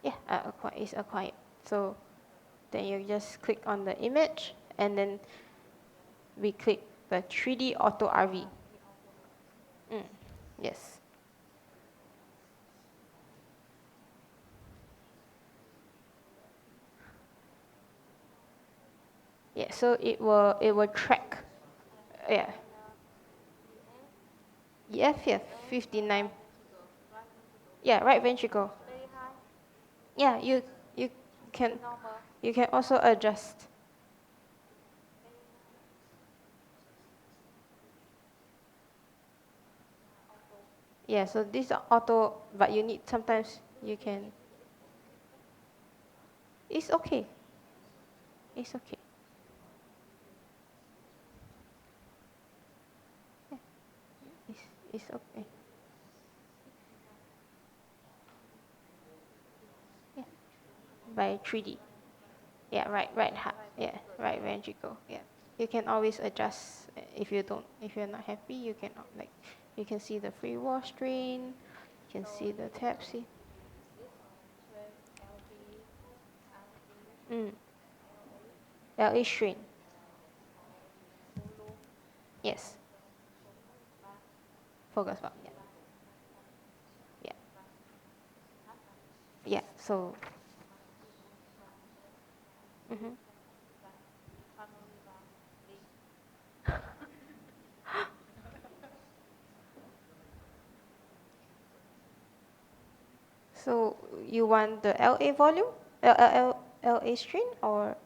Yeah, it's acquired. So then you just click on the image, and then we click the 3D Auto RV. Yes. Yeah, so it will track. Yeah. Yeah, 59. Yeah, right ventricle. Yeah, you can also adjust. Yeah, so this is auto, but you need sometimes you can. It's okay. It's okay. Yeah, it's okay. Yeah, by 3D. Yeah, right heart. Yeah, right ventricle. Yeah, you can always adjust if you're not happy. You can you can see the free wall strain. You can see the TAPSI. LA strain. Yes. Focus valve. Yeah. Yeah. Yeah. So. So you want the LA volume, LA strain, or?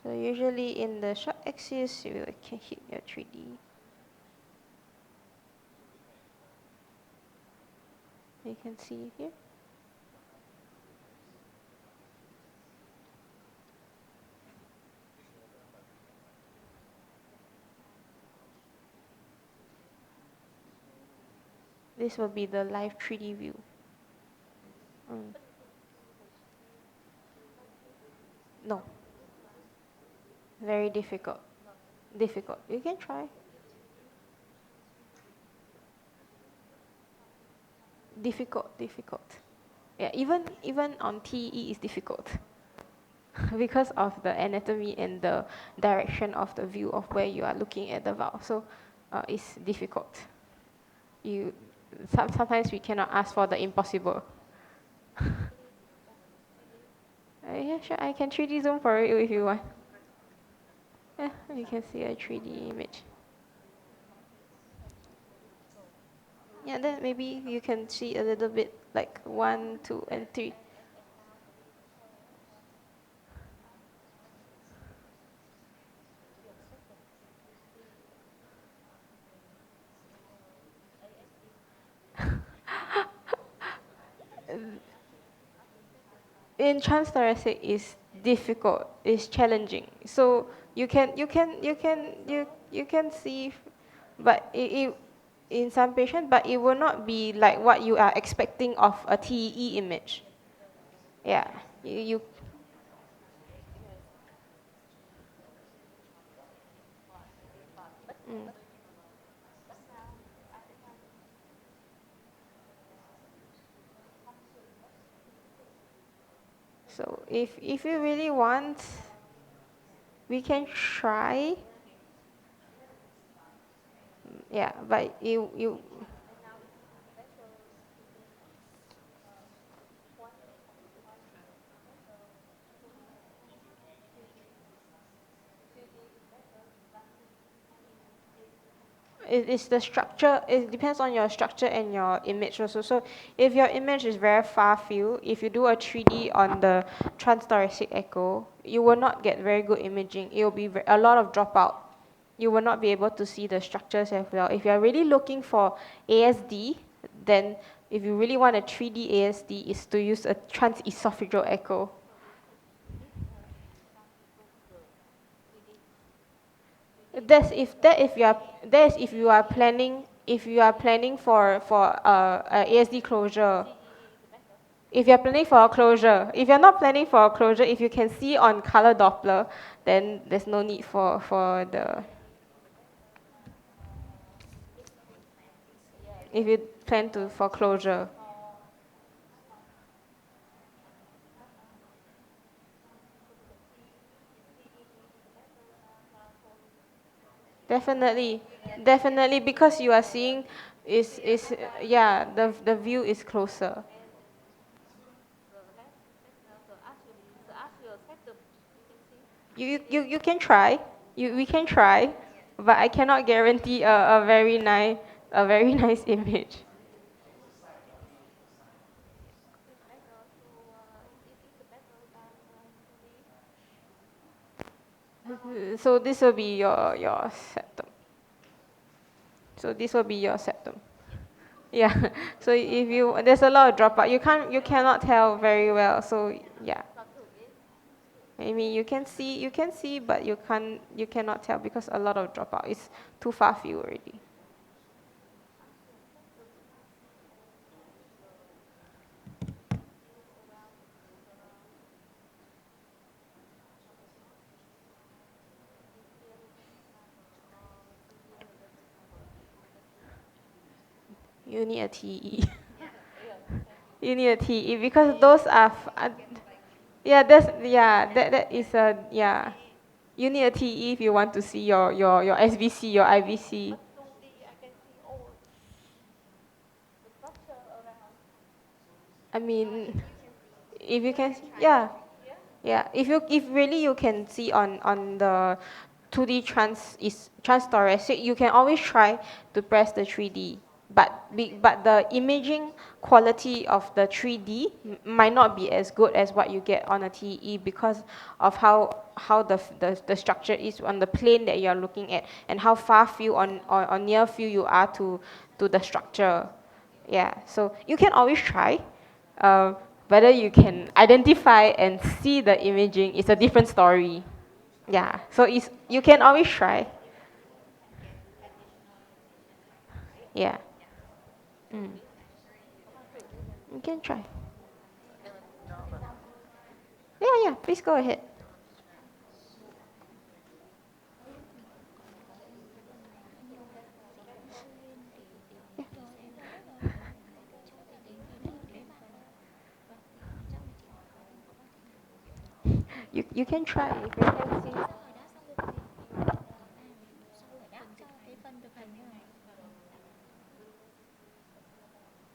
So usually in the short axis, you can hit your 3D. You can see here. This will be the live 3D view. No. Very difficult. Difficult. You can try. Difficult. Yeah, even on TE is difficult. Because of the anatomy and the direction of the view of where you are looking at the valve. So it's difficult. Sometimes we cannot ask for the impossible. Yeah, sure, I can 3D zoom for you if you want. Yeah, you can see a 3D image. Yeah, then maybe you can see a little bit like 1, 2, and 3. In transthoracic is difficult, it's challenging. So you can see but in some patients, but it will not be like what you are expecting of a TEE image. Yeah, you mm. So if you really want, we can try. Yeah, but you it's the structure. It depends on your structure and your image also. So if your image is very far field, if you do a 3D on the transthoracic echo, you will not get very good imaging. It will be a lot of dropout. You will not be able to see the structures as well. If you are really looking for ASD, then if you really want a 3D ASD, is to use a transesophageal echo. That's if you are planning for a ASD closure. If you're planning for a closure, if you're not planning for a closure, if you can see on color Doppler, then there's no need for the. If you plan to for closure. Definitely, definitely, because you are seeing is yeah, the view is closer. You can try. We can try, but I cannot guarantee a very nice image. So this will be your septum. So this will be your septum. Yeah. So if you there's a lot of dropout, you cannot tell very well. So yeah. I mean you can see, but you cannot tell because a lot of dropout. It's too far field already. You need a TE. You need a TE because those are yeah, that is a yeah. You need a TE if you want to see your SVC, your IVC. I mean, if you can, yeah, yeah. If really you can see on the 2D transthoracic, you can always try to press the 3D. But the imaging quality of the 3D might not be as good as what you get on a TE because of how the structure is on the plane that you are looking at and how far field or near field you are to the structure. Yeah, so you can always try. Whether you can identify and see the imaging is a different story. Yeah, so you can always try. Yeah. Mm. You can try. Yeah, yeah, please go ahead. You can try if you can see.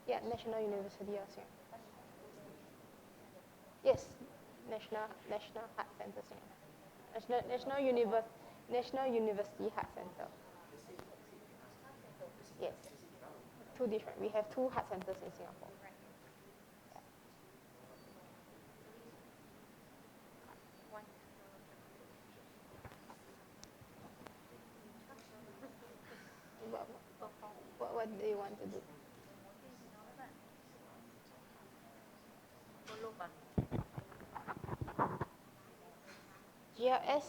Yeah, National University of Singapore. Yes, National Heart Center Singapore. National University Heart Center. Yes, two different. We have two heart centers in Singapore. What do you want to do? GLS?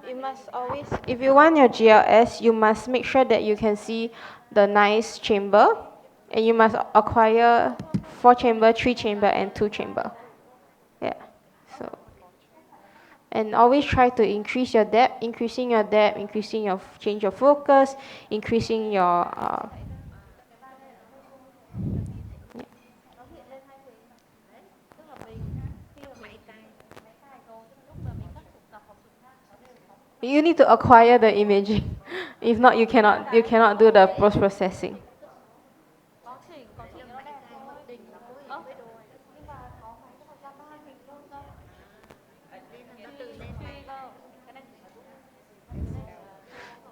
You must always, if you want your GLS, you must make sure that you can see the nice chamber, and you must acquire 4 chamber, 3 chamber, and 2 chamber. Yeah. So, and always try to increase your depth, increasing your change of focus, increasing your. You need to acquire the imaging. If not, you cannot do the post processing.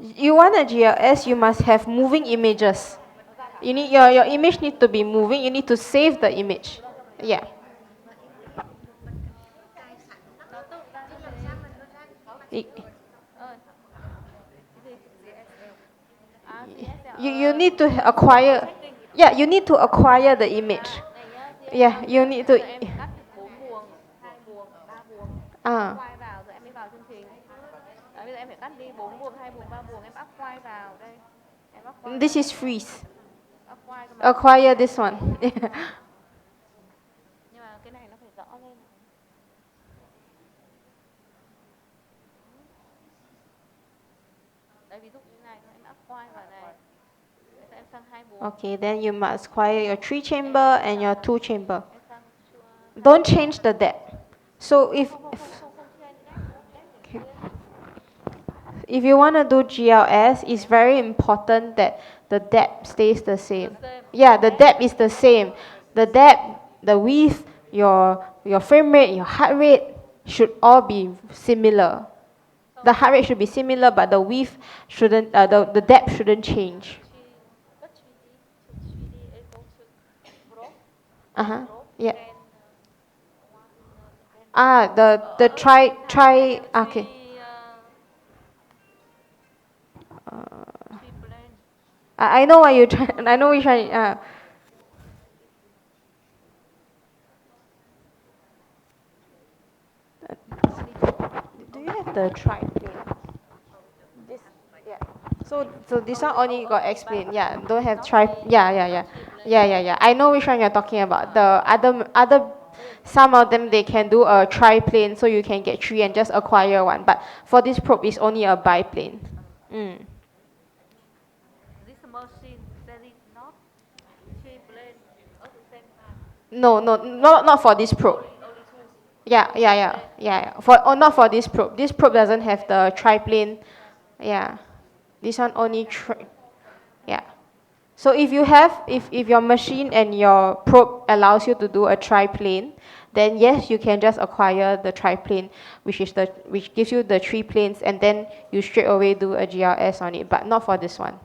You want a GLS, you must have moving images. You need your image need to be moving. You need to save the image. Yeah. You need to acquire. Yeah, you need to acquire the image. Yeah, you need to. Ah. This is freeze. Acquire this one. Okay, then you must acquire your 3 chamber and your 2 chamber. Don't change the depth. So if you want to do GLS, it's very important that the depth stays the same. Yeah, the depth is the same. The depth, the width, your frame rate, your heart rate should all be similar. The heart rate should be similar, but the width shouldn't, the depth shouldn't change. Uh-huh. Yeah. The try, okay. I know what you're trying, I know what you're trying, do you have the tri-plane? This, yeah. So this one only got explained. Yeah, don't have yeah. I know which one you're talking about. The other, some of them they can do a tri-plane, so you can get 3 and just acquire 1. But for this probe, it's only a biplane. Mm. No, not for this probe. Yeah. Not for this probe. This probe doesn't have the triplane. Yeah, this one only yeah. So if your machine and your probe allows you to do a triplane, then yes, you can just acquire the triplane, which gives you the 3 planes, and then you straight away do a GLS on it. But not for this one.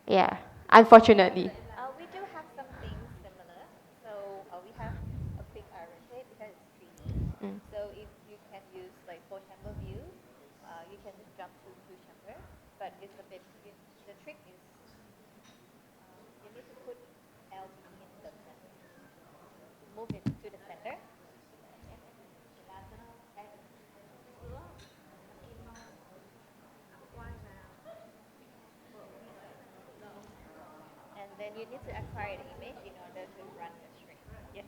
Yeah, unfortunately. We do have something similar. So we have a quick rotate because it's 3D. So if you can use like 4-chamber view, you can just jump to 2-chamber. But it's a bit, the trick is you need to put LV in the center. Move it to the center. And then you need to acquire the image in order to run the string. Yes.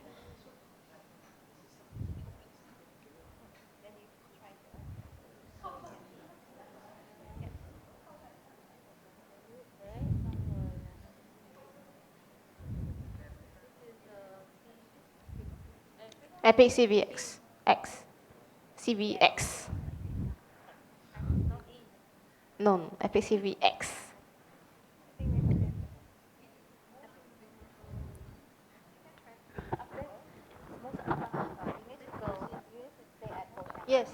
Then you try to. Yes. Epic CVX. CVX. No, Epic CVX. Yes.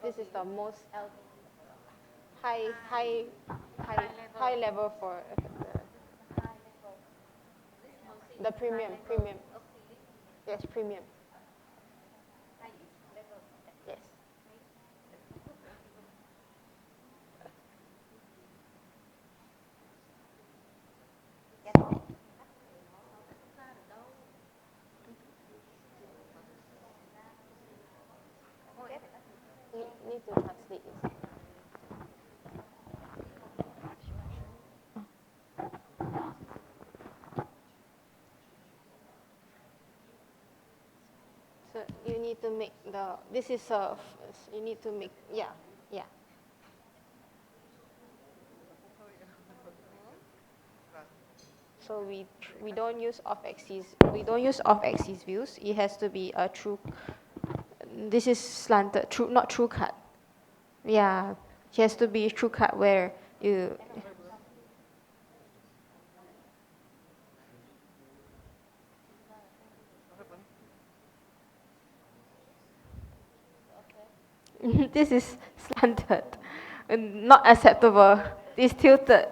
This is the most high level for the premium. Yes, premium. Yes. Need to translate. need to make this is you need to make, yeah. So we don't use off-axis views. It has to be a true. This is slanted, not true cut. Yeah, it has to be true cut where you. This is slanted, not acceptable. It's tilted.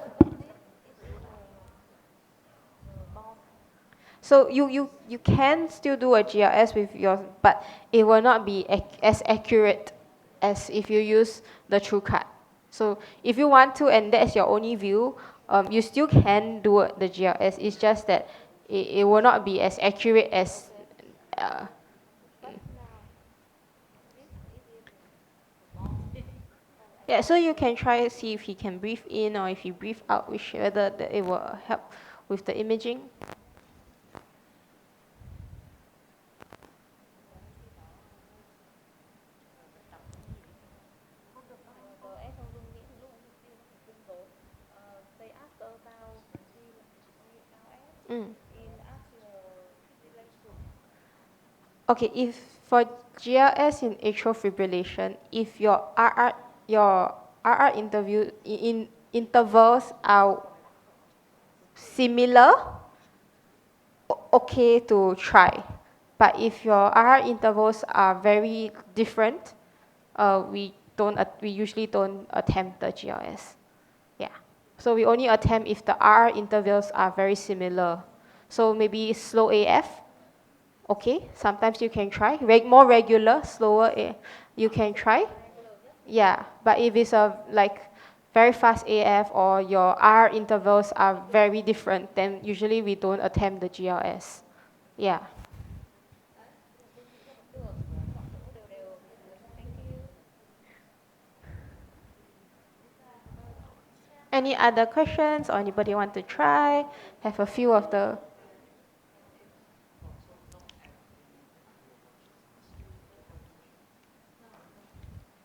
So you can still do a GLS with yours, but it will not be as accurate as if you use the true cut. So if you want to, and that's your only view, you still can do the GLS. It's just that it will not be as accurate as. Yeah, so you can try to see if he can breathe in or if he breathe out, whether it will help with the imaging. Okay, if for GLS in atrial fibrillation, if your RR intervals are similar, okay to try. But if your RR intervals are very different, we usually don't attempt the GLS. Yeah. So we only attempt if the RR intervals are very similar. So maybe slow AF. Okay, sometimes you can try. More regular, slower, you can try. Yeah, but if it's like very fast AF or your R intervals are very different, then usually we don't attempt the GLS. Yeah. Any other questions or anybody want to try? Have a few of the.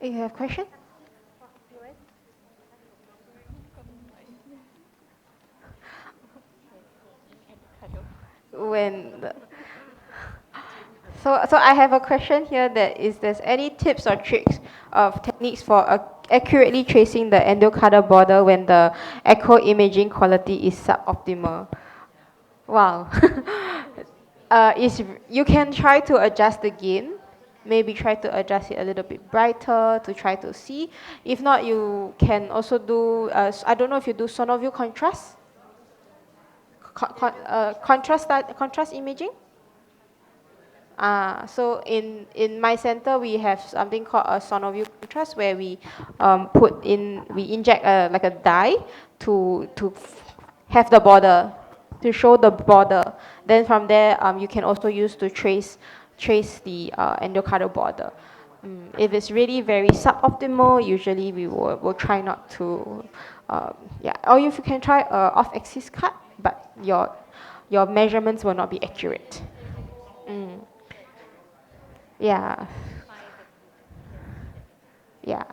You have question? So I have a question here that is there's any tips or tricks of techniques for accurately tracing the endocardial border when the echo imaging quality is suboptimal? Wow. You can try to adjust the gain. Maybe try to adjust it a little bit brighter to try to see. If not, you can also do, I don't know if you do sonoview contrast? Contrast imaging? So in my center, we have something called a sonoview contrast where we inject like a dye to have the border, to show the border. Then from there, you can also use to trace the endocardial border. If it's really very suboptimal, usually we will try not to, yeah. Or if you can try off-axis cut, but your measurements will not be accurate. Yeah. Yeah.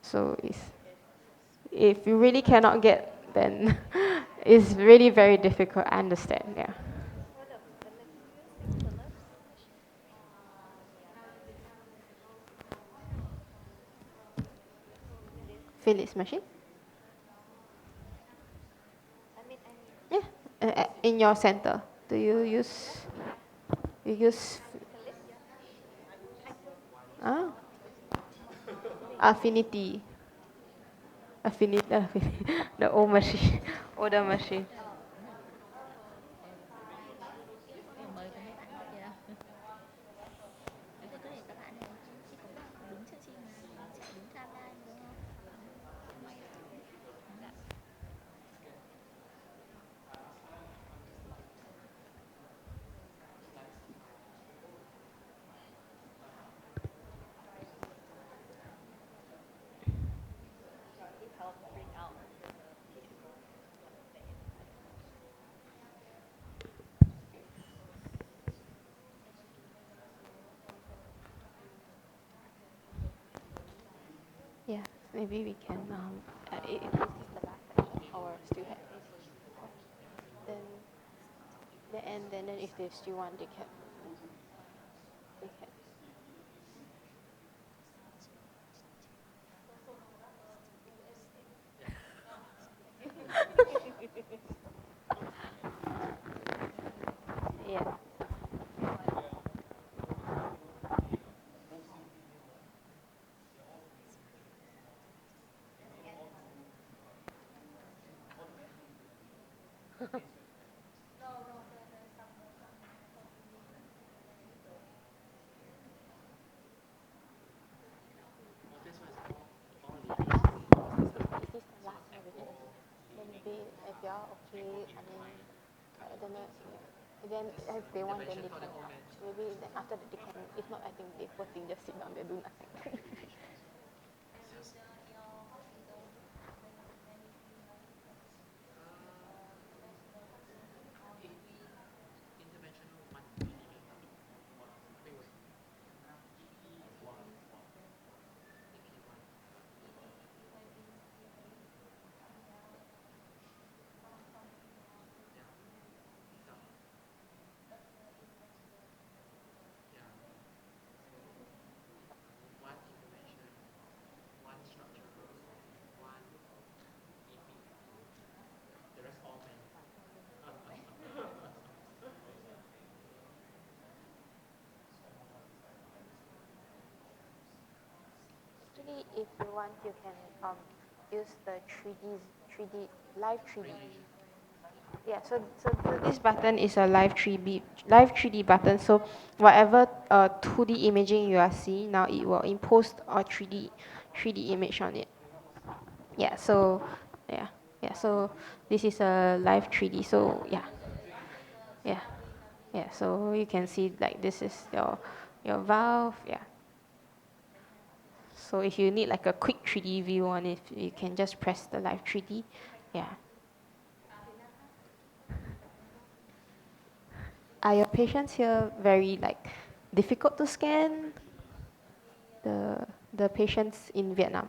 So if you really cannot get, then it's really very difficult. I understand. Yeah. Philips machine. Yeah. In your center, do you use? Ah. Affinity. The old machine, older machine. maybe we can, is this the last section or still have? Then, then if they still want, they can. Yeah. Is this the last revision? Then maybe if you're okay, I mean, then if they want, then they can. Maybe then after that they can. If not, I think they poor thing just sit down there do nothing. Actually, if you want, you can use the 3D live 3D. Yeah, so this button is a live 3D button. So whatever 2D imaging you are seeing now, it will impose a 3D image on it. Yeah, so so this is a live 3D. So yeah. So you can see like this is your valve. Yeah. So if you need like a quick 3D view on it, you can just press the live 3D. Yeah. Are your patients here very like difficult to scan? The patients in Vietnam.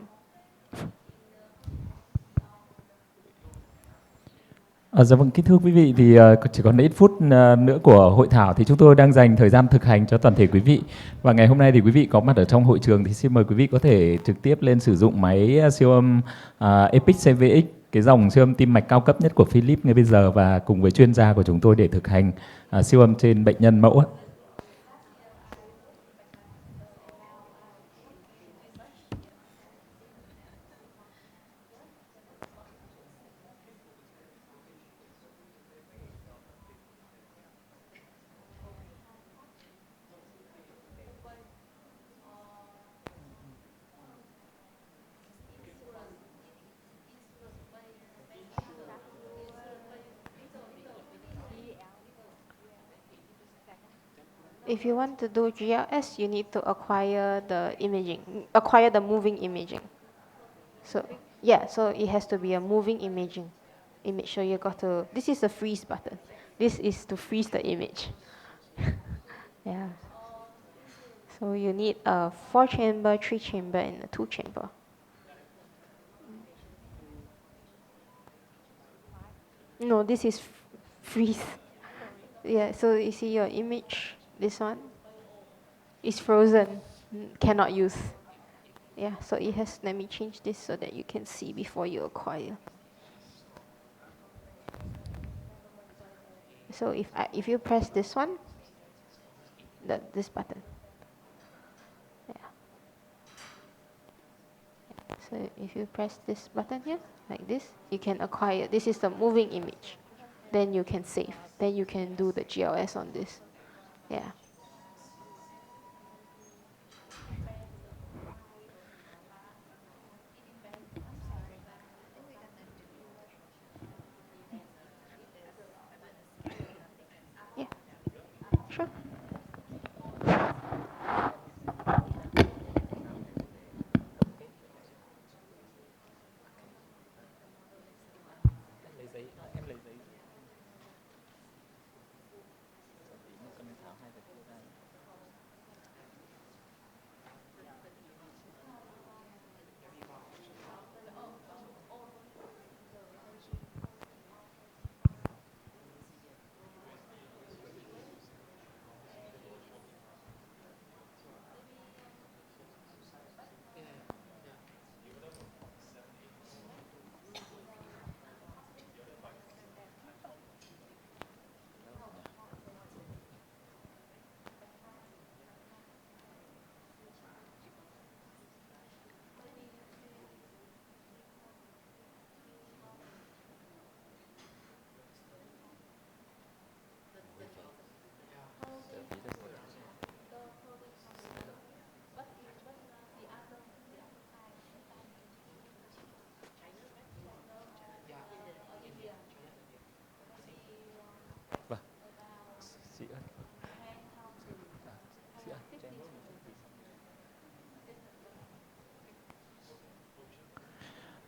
Dạ vâng, kính thưa quý vị, thì chỉ còn ít phút nữa của hội thảo thì chúng tôi đang dành thời gian thực hành cho toàn thể quý vị. Và ngày hôm nay thì quý vị có mặt ở trong hội trường thì xin mời quý vị có thể trực tiếp lên sử dụng máy siêu âm Epic CVX, cái dòng siêu âm tim mạch cao cấp nhất của Philips ngay bây giờ, và cùng với chuyên gia của chúng tôi để thực hành siêu âm trên bệnh nhân mẫu. If you want to do GLS, you need to acquire the moving imaging. So yeah, so it has to be a moving imaging image. So you got to. This is a freeze button. This is to freeze the image. Yeah. So you need a 4-chamber, 3-chamber, and a 2-chamber. No, this is freeze. Yeah, so you see your image, this one is frozen, cannot use. Yeah, so it has, let me change this so that you can see before you acquire. So if you press this one, this button. Yeah. So if you press this button here, like this, you can acquire. This is the moving image. Then you can save. Then you can do the GLS on this. Yeah. Yeah. Sure.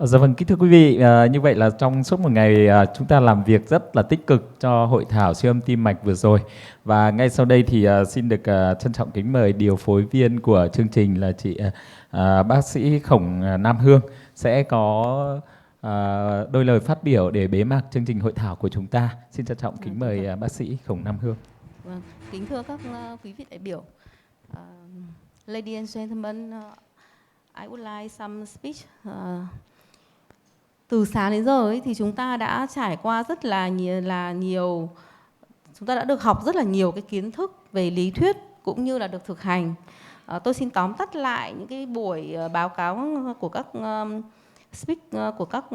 Dạ vâng, kính thưa quý vị, như vậy là trong suốt một ngày chúng ta làm việc rất là tích cực cho hội thảo siêu âm tim mạch vừa rồi. Và ngay sau đây thì xin được trân trọng kính mời điều phối viên của chương trình là chị bác sĩ Khổng Nam Hương sẽ có đôi lời phát biểu để bế mạc chương trình hội thảo của chúng ta. Xin trân trọng kính mời bác sĩ Khổng Nam Hương. Vâng, kính thưa các quý vị đại biểu, ladies and gentlemen, I would like some speech. Từ sáng đến giờ ấy, thì chúng ta đã trải qua rất là nhiều, chúng ta đã được học rất là nhiều cái kiến thức về lý thuyết cũng như là được thực hành. Tôi xin tóm tắt lại những cái buổi báo cáo của các của các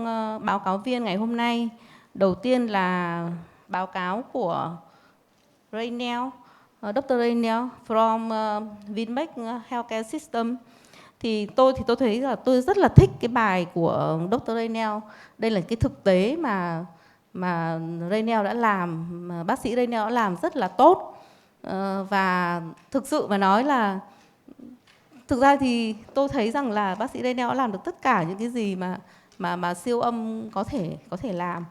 báo cáo viên ngày hôm nay. Đầu tiên là báo cáo của Dr. Raynell from Vinmec Healthcare System. Thì tôi thấy là tôi rất là thích cái bài của Dr. Raynell. Đây là cái thực tế mà Raynell đã làm, mà bác sĩ Raynell đã làm rất là tốt. Và thực sự mà nói là thực ra thì tôi thấy rằng là bác sĩ Raynell đã làm được tất cả những cái gì mà siêu âm có thể làm.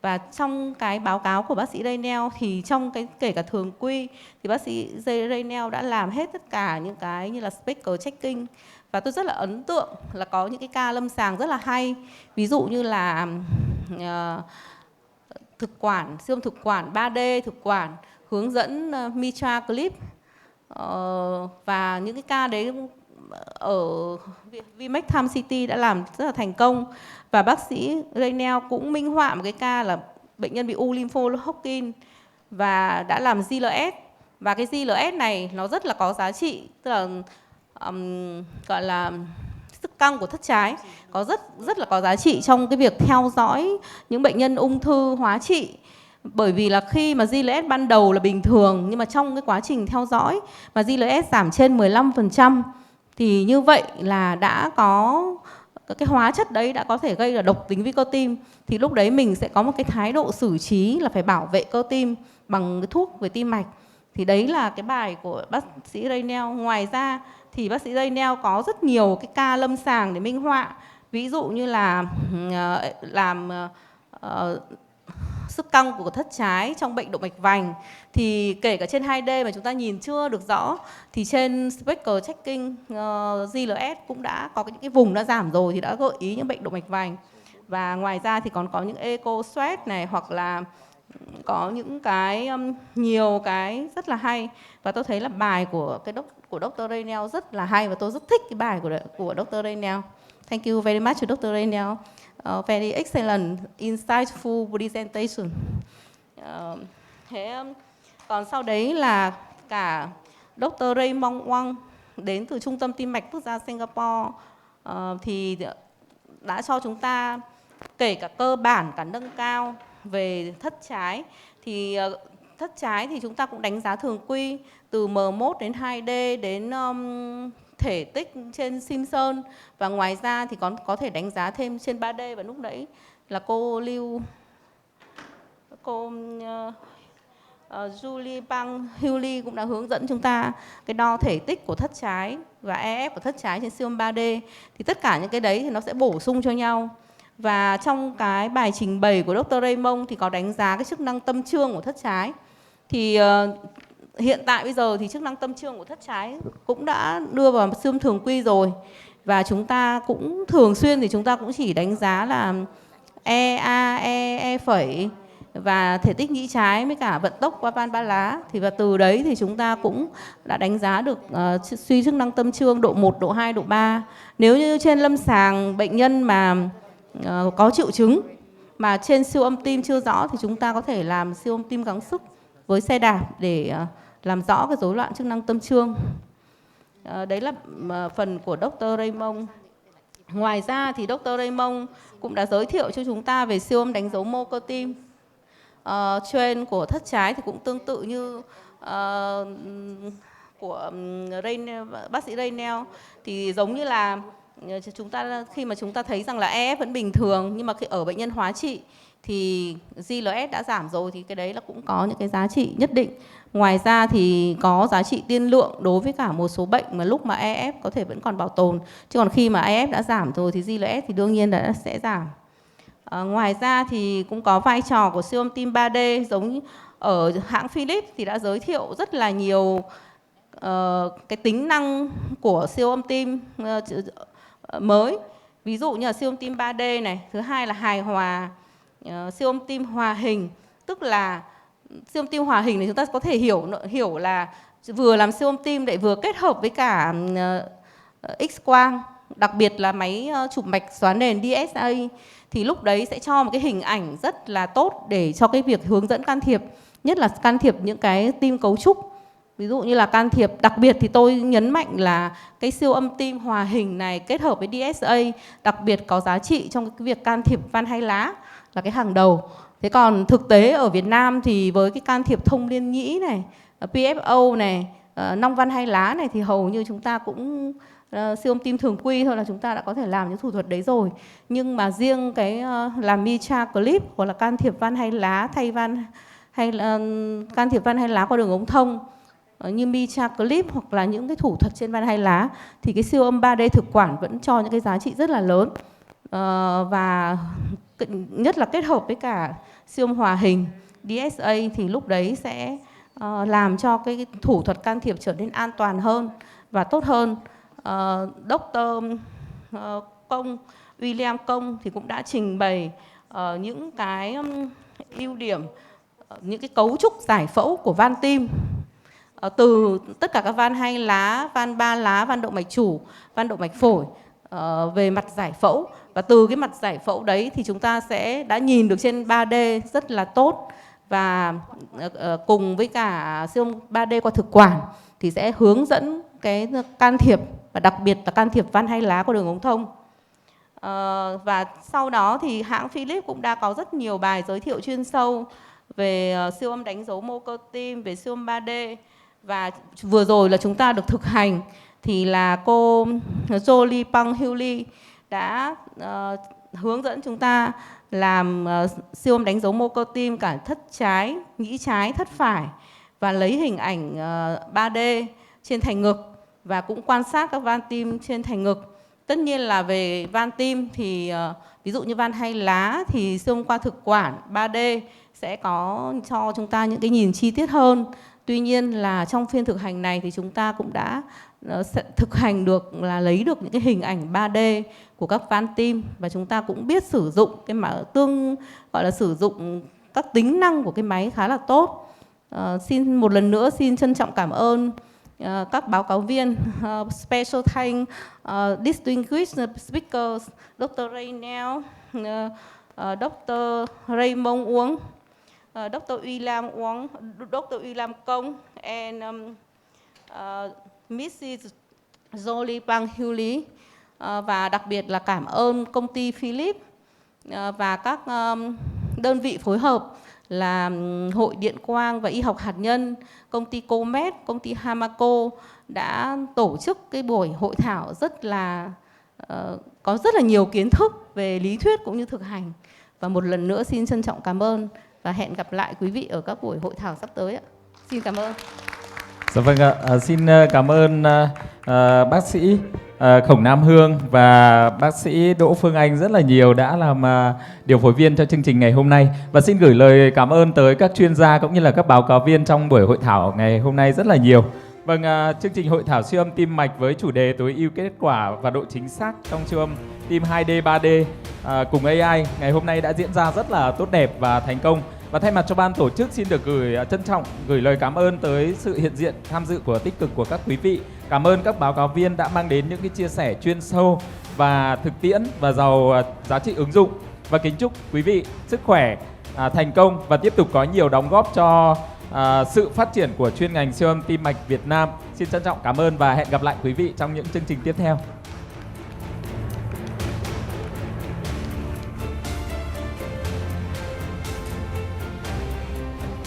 Và trong cái báo cáo của bác sĩ Raynell thì trong cái kể cả thường quy thì bác sĩ Raynell đã làm hết tất cả những cái như là speaker checking. Và tôi rất là ấn tượng là có những cái ca lâm sàng rất là hay. Ví dụ như là thực quản, siêu âm thực quản 3D thực quản, hướng dẫn mitra clip. Và những cái ca đấy ở Vinmec Tham City đã làm rất là thành công. Và bác sĩ Raynell cũng minh họa một cái ca là bệnh nhân bị u lympho Hodgkin và đã làm GLS. Và cái GLS này nó rất là có giá trị, tức là gọi là sức căng của thất trái, có rất là có giá trị trong cái việc theo dõi những bệnh nhân ung thư hóa trị. Bởi vì là khi mà GLS ban đầu là bình thường, nhưng mà trong cái quá trình theo dõi mà GLS giảm trên 15% thì như vậy là đã có cái hóa chất đấy đã có thể gây là độc tính với cơ tim. Thì lúc đấy mình sẽ có một cái thái độ xử trí là phải bảo vệ cơ tim bằng cái thuốc về tim mạch. Thì đấy là cái bài của bác sĩ Raynell. Ngoài ra thì bác sĩ Raynell có rất nhiều cái ca lâm sàng để minh họa. Ví dụ như là làm sức căng của thất trái trong bệnh động mạch vành. Thì kể cả trên 2D mà chúng ta nhìn chưa được rõ thì trên speaker checking GLS cũng đã có những cái vùng đã giảm rồi thì đã gợi ý những bệnh động mạch vành. Và ngoài ra thì còn có những echo sweat này, hoặc là có những cái nhiều cái rất là hay. Và tôi thấy là bài của Dr. Raynell rất là hay và tôi rất thích cái bài của Dr. Raynell. Thank you very much to Dr. Raynell. Very excellent, insightful presentation. Còn sau đấy là cả Dr. Raymond Wang đến từ Trung tâm Tim mạch Quốc gia Singapore thì đã cho chúng ta kể cả cơ bản cả nâng cao về thất trái. Thì thất trái thì chúng ta cũng đánh giá thường quy từ M1 đến 2D đến thể tích trên Simpson. Và ngoài ra thì có thể đánh giá thêm trên 3D. Và lúc nãy là cô Jolie Pang Hui Li cũng đã hướng dẫn chúng ta cái đo thể tích của thất trái và EF của thất trái trên siêu âm 3D. Thì tất cả những cái đấy thì nó sẽ bổ sung cho nhau. Và trong cái bài trình bày của Dr. Raymond thì có đánh giá cái chức năng tâm trương của thất trái. Thì hiện tại bây giờ thì chức năng tâm trương của thất trái cũng đã đưa vào siêu âm thường quy rồi. Và chúng ta cũng thường xuyên thì chúng ta cũng chỉ đánh giá là EA, E phẩy và thể tích nhĩ trái với cả vận tốc qua van ba lá. Thì và từ đấy thì chúng ta cũng đã đánh giá được suy chức năng tâm trương độ 1, độ 2, độ 3. Nếu như trên lâm sàng bệnh nhân mà có triệu chứng mà trên siêu âm tim chưa rõ thì chúng ta có thể làm siêu âm tim gắng sức với xe đạp để làm rõ cái rối loạn chức năng tâm trương. Đấy là phần của Dr. Raymond. Ngoài ra thì Dr. Raymond cũng đã giới thiệu cho chúng ta về siêu âm đánh dấu mô cơ tim. Trend của thất trái thì cũng tương tự như của bác sĩ Raynell. Thì giống như là chúng ta khi mà chúng ta thấy rằng là EF vẫn bình thường, nhưng mà khi ở bệnh nhân hóa trị thì GLS đã giảm rồi thì cái đấy là cũng có những cái giá trị nhất định. Ngoài ra thì có giá trị tiên lượng đối với cả một số bệnh mà lúc mà EF có thể vẫn còn bảo tồn. Chứ còn khi mà EF đã giảm rồi thì GLS thì đương nhiên đã sẽ giảm. Ngoài ra thì cũng có vai trò của siêu âm tim 3D, giống như ở hãng Philips thì đã giới thiệu rất là nhiều cái tính năng của siêu âm tim mới. Ví dụ như là siêu âm tim 3D này, thứ hai là hài hòa, siêu âm tim hòa hình, tức là siêu âm tim hòa hình này chúng ta có thể hiểu là vừa làm siêu âm tim lại vừa kết hợp với cả X-quang, đặc biệt là máy chụp mạch xoắn nền DSA, thì lúc đấy sẽ cho một cái hình ảnh rất là tốt để cho cái việc hướng dẫn can thiệp, nhất là can thiệp những cái tim cấu trúc. Ví dụ như là can thiệp, đặc biệt thì tôi nhấn mạnh là cái siêu âm tim hòa hình này kết hợp với DSA đặc biệt có giá trị trong cái việc can thiệp van hai lá là cái hàng đầu. Thế còn thực tế ở Việt Nam thì với cái can thiệp thông liên nhĩ này, PFO này, nong van hai lá này thì hầu như chúng ta cũng siêu âm tim thường quy thôi là chúng ta đã có thể làm những thủ thuật đấy rồi. Nhưng mà riêng cái làm micha clip hoặc là can thiệp van hai lá thay van hay là can thiệp van hai lá qua đường ống thông như micha clip hoặc là những cái thủ thuật trên van hai lá thì cái siêu âm 3D thực quản vẫn cho những cái giá trị rất là lớn. Và nhất là kết hợp với cả siêu âm hòa hình DSA thì lúc đấy sẽ làm cho cái thủ thuật can thiệp trở nên an toàn hơn và tốt hơn. Dr. Công William Công thì cũng đã trình bày những cái ưu điểm, những cái cấu trúc giải phẫu của van tim, từ tất cả các van hai lá, van ba lá, van động mạch chủ, van động mạch phổi về mặt giải phẫu. Và từ cái mặt giải phẫu đấy thì chúng ta sẽ đã nhìn được trên 3D rất là tốt. Và cùng với cả siêu âm 3D qua thực quản thì sẽ hướng dẫn cái can thiệp và đặc biệt là can thiệp van hai lá qua đường ống thông. Và sau đó thì hãng Philips cũng đã có rất nhiều bài giới thiệu chuyên sâu về siêu âm đánh dấu mô cơ tim, về siêu âm 3D. Và vừa rồi là chúng ta được thực hành thì là cô Jolie Pang Hui Li đã hướng dẫn chúng ta làm siêu âm đánh dấu mô cơ tim cả thất trái, nhĩ trái, thất phải và lấy hình ảnh 3D trên thành ngực và cũng quan sát các van tim trên thành ngực. Tất nhiên là về van tim thì ví dụ như van hai lá thì siêu âm qua thực quản 3D sẽ có cho chúng ta những cái nhìn chi tiết hơn. Tuy nhiên là trong phiên thực hành này thì chúng ta cũng đã thực hành được là lấy được những cái hình ảnh 3D của các van tim và chúng ta cũng biết sử dụng cái gọi là sử dụng các tính năng của cái máy khá là tốt. Xin một lần nữa xin trân trọng cảm ơn các báo cáo viên, special thank distinguished speakers, Dr. Raynell, Dr. Raymond Uống, Dr. William Công and Mrs. Jolie Pang Hui Li. Và đặc biệt là cảm ơn công ty Philips và các đơn vị phối hợp là Hội Điện quang và Y học hạt nhân, công ty Comet, công ty Hamaco đã tổ chức cái buổi hội thảo rất là có rất là nhiều kiến thức về lý thuyết cũng như thực hành. Và một lần nữa xin trân trọng cảm ơn và hẹn gặp lại quý vị ở các buổi hội thảo sắp tới ạ. Xin cảm ơn. Dạ vâng ạ, xin cảm ơn bác sĩ Khổng Nam Hương và bác sĩ Đỗ Phương Anh rất là nhiều đã làm điều phối viên cho chương trình ngày hôm nay. Và xin gửi lời cảm ơn tới các chuyên gia cũng như là các báo cáo viên trong buổi hội thảo ngày hôm nay rất là nhiều. Vâng, chương trình hội thảo siêu âm tim mạch với chủ đề tối ưu kết quả và độ chính xác trong siêu âm tim 2D, 3D cùng AI ngày hôm nay đã diễn ra rất là tốt đẹp và thành công. Và thay mặt cho ban tổ chức xin được trân trọng gửi lời cảm ơn tới sự hiện diện tham dự của tích cực của các quý vị. Cảm ơn các báo cáo viên đã mang đến những cái chia sẻ chuyên sâu và thực tiễn và giàu giá trị ứng dụng. Và kính chúc quý vị sức khỏe, thành công và tiếp tục có nhiều đóng góp cho sự phát triển của chuyên ngành siêu âm tim mạch Việt Nam. Xin trân trọng cảm ơn và hẹn gặp lại quý vị trong những chương trình tiếp theo.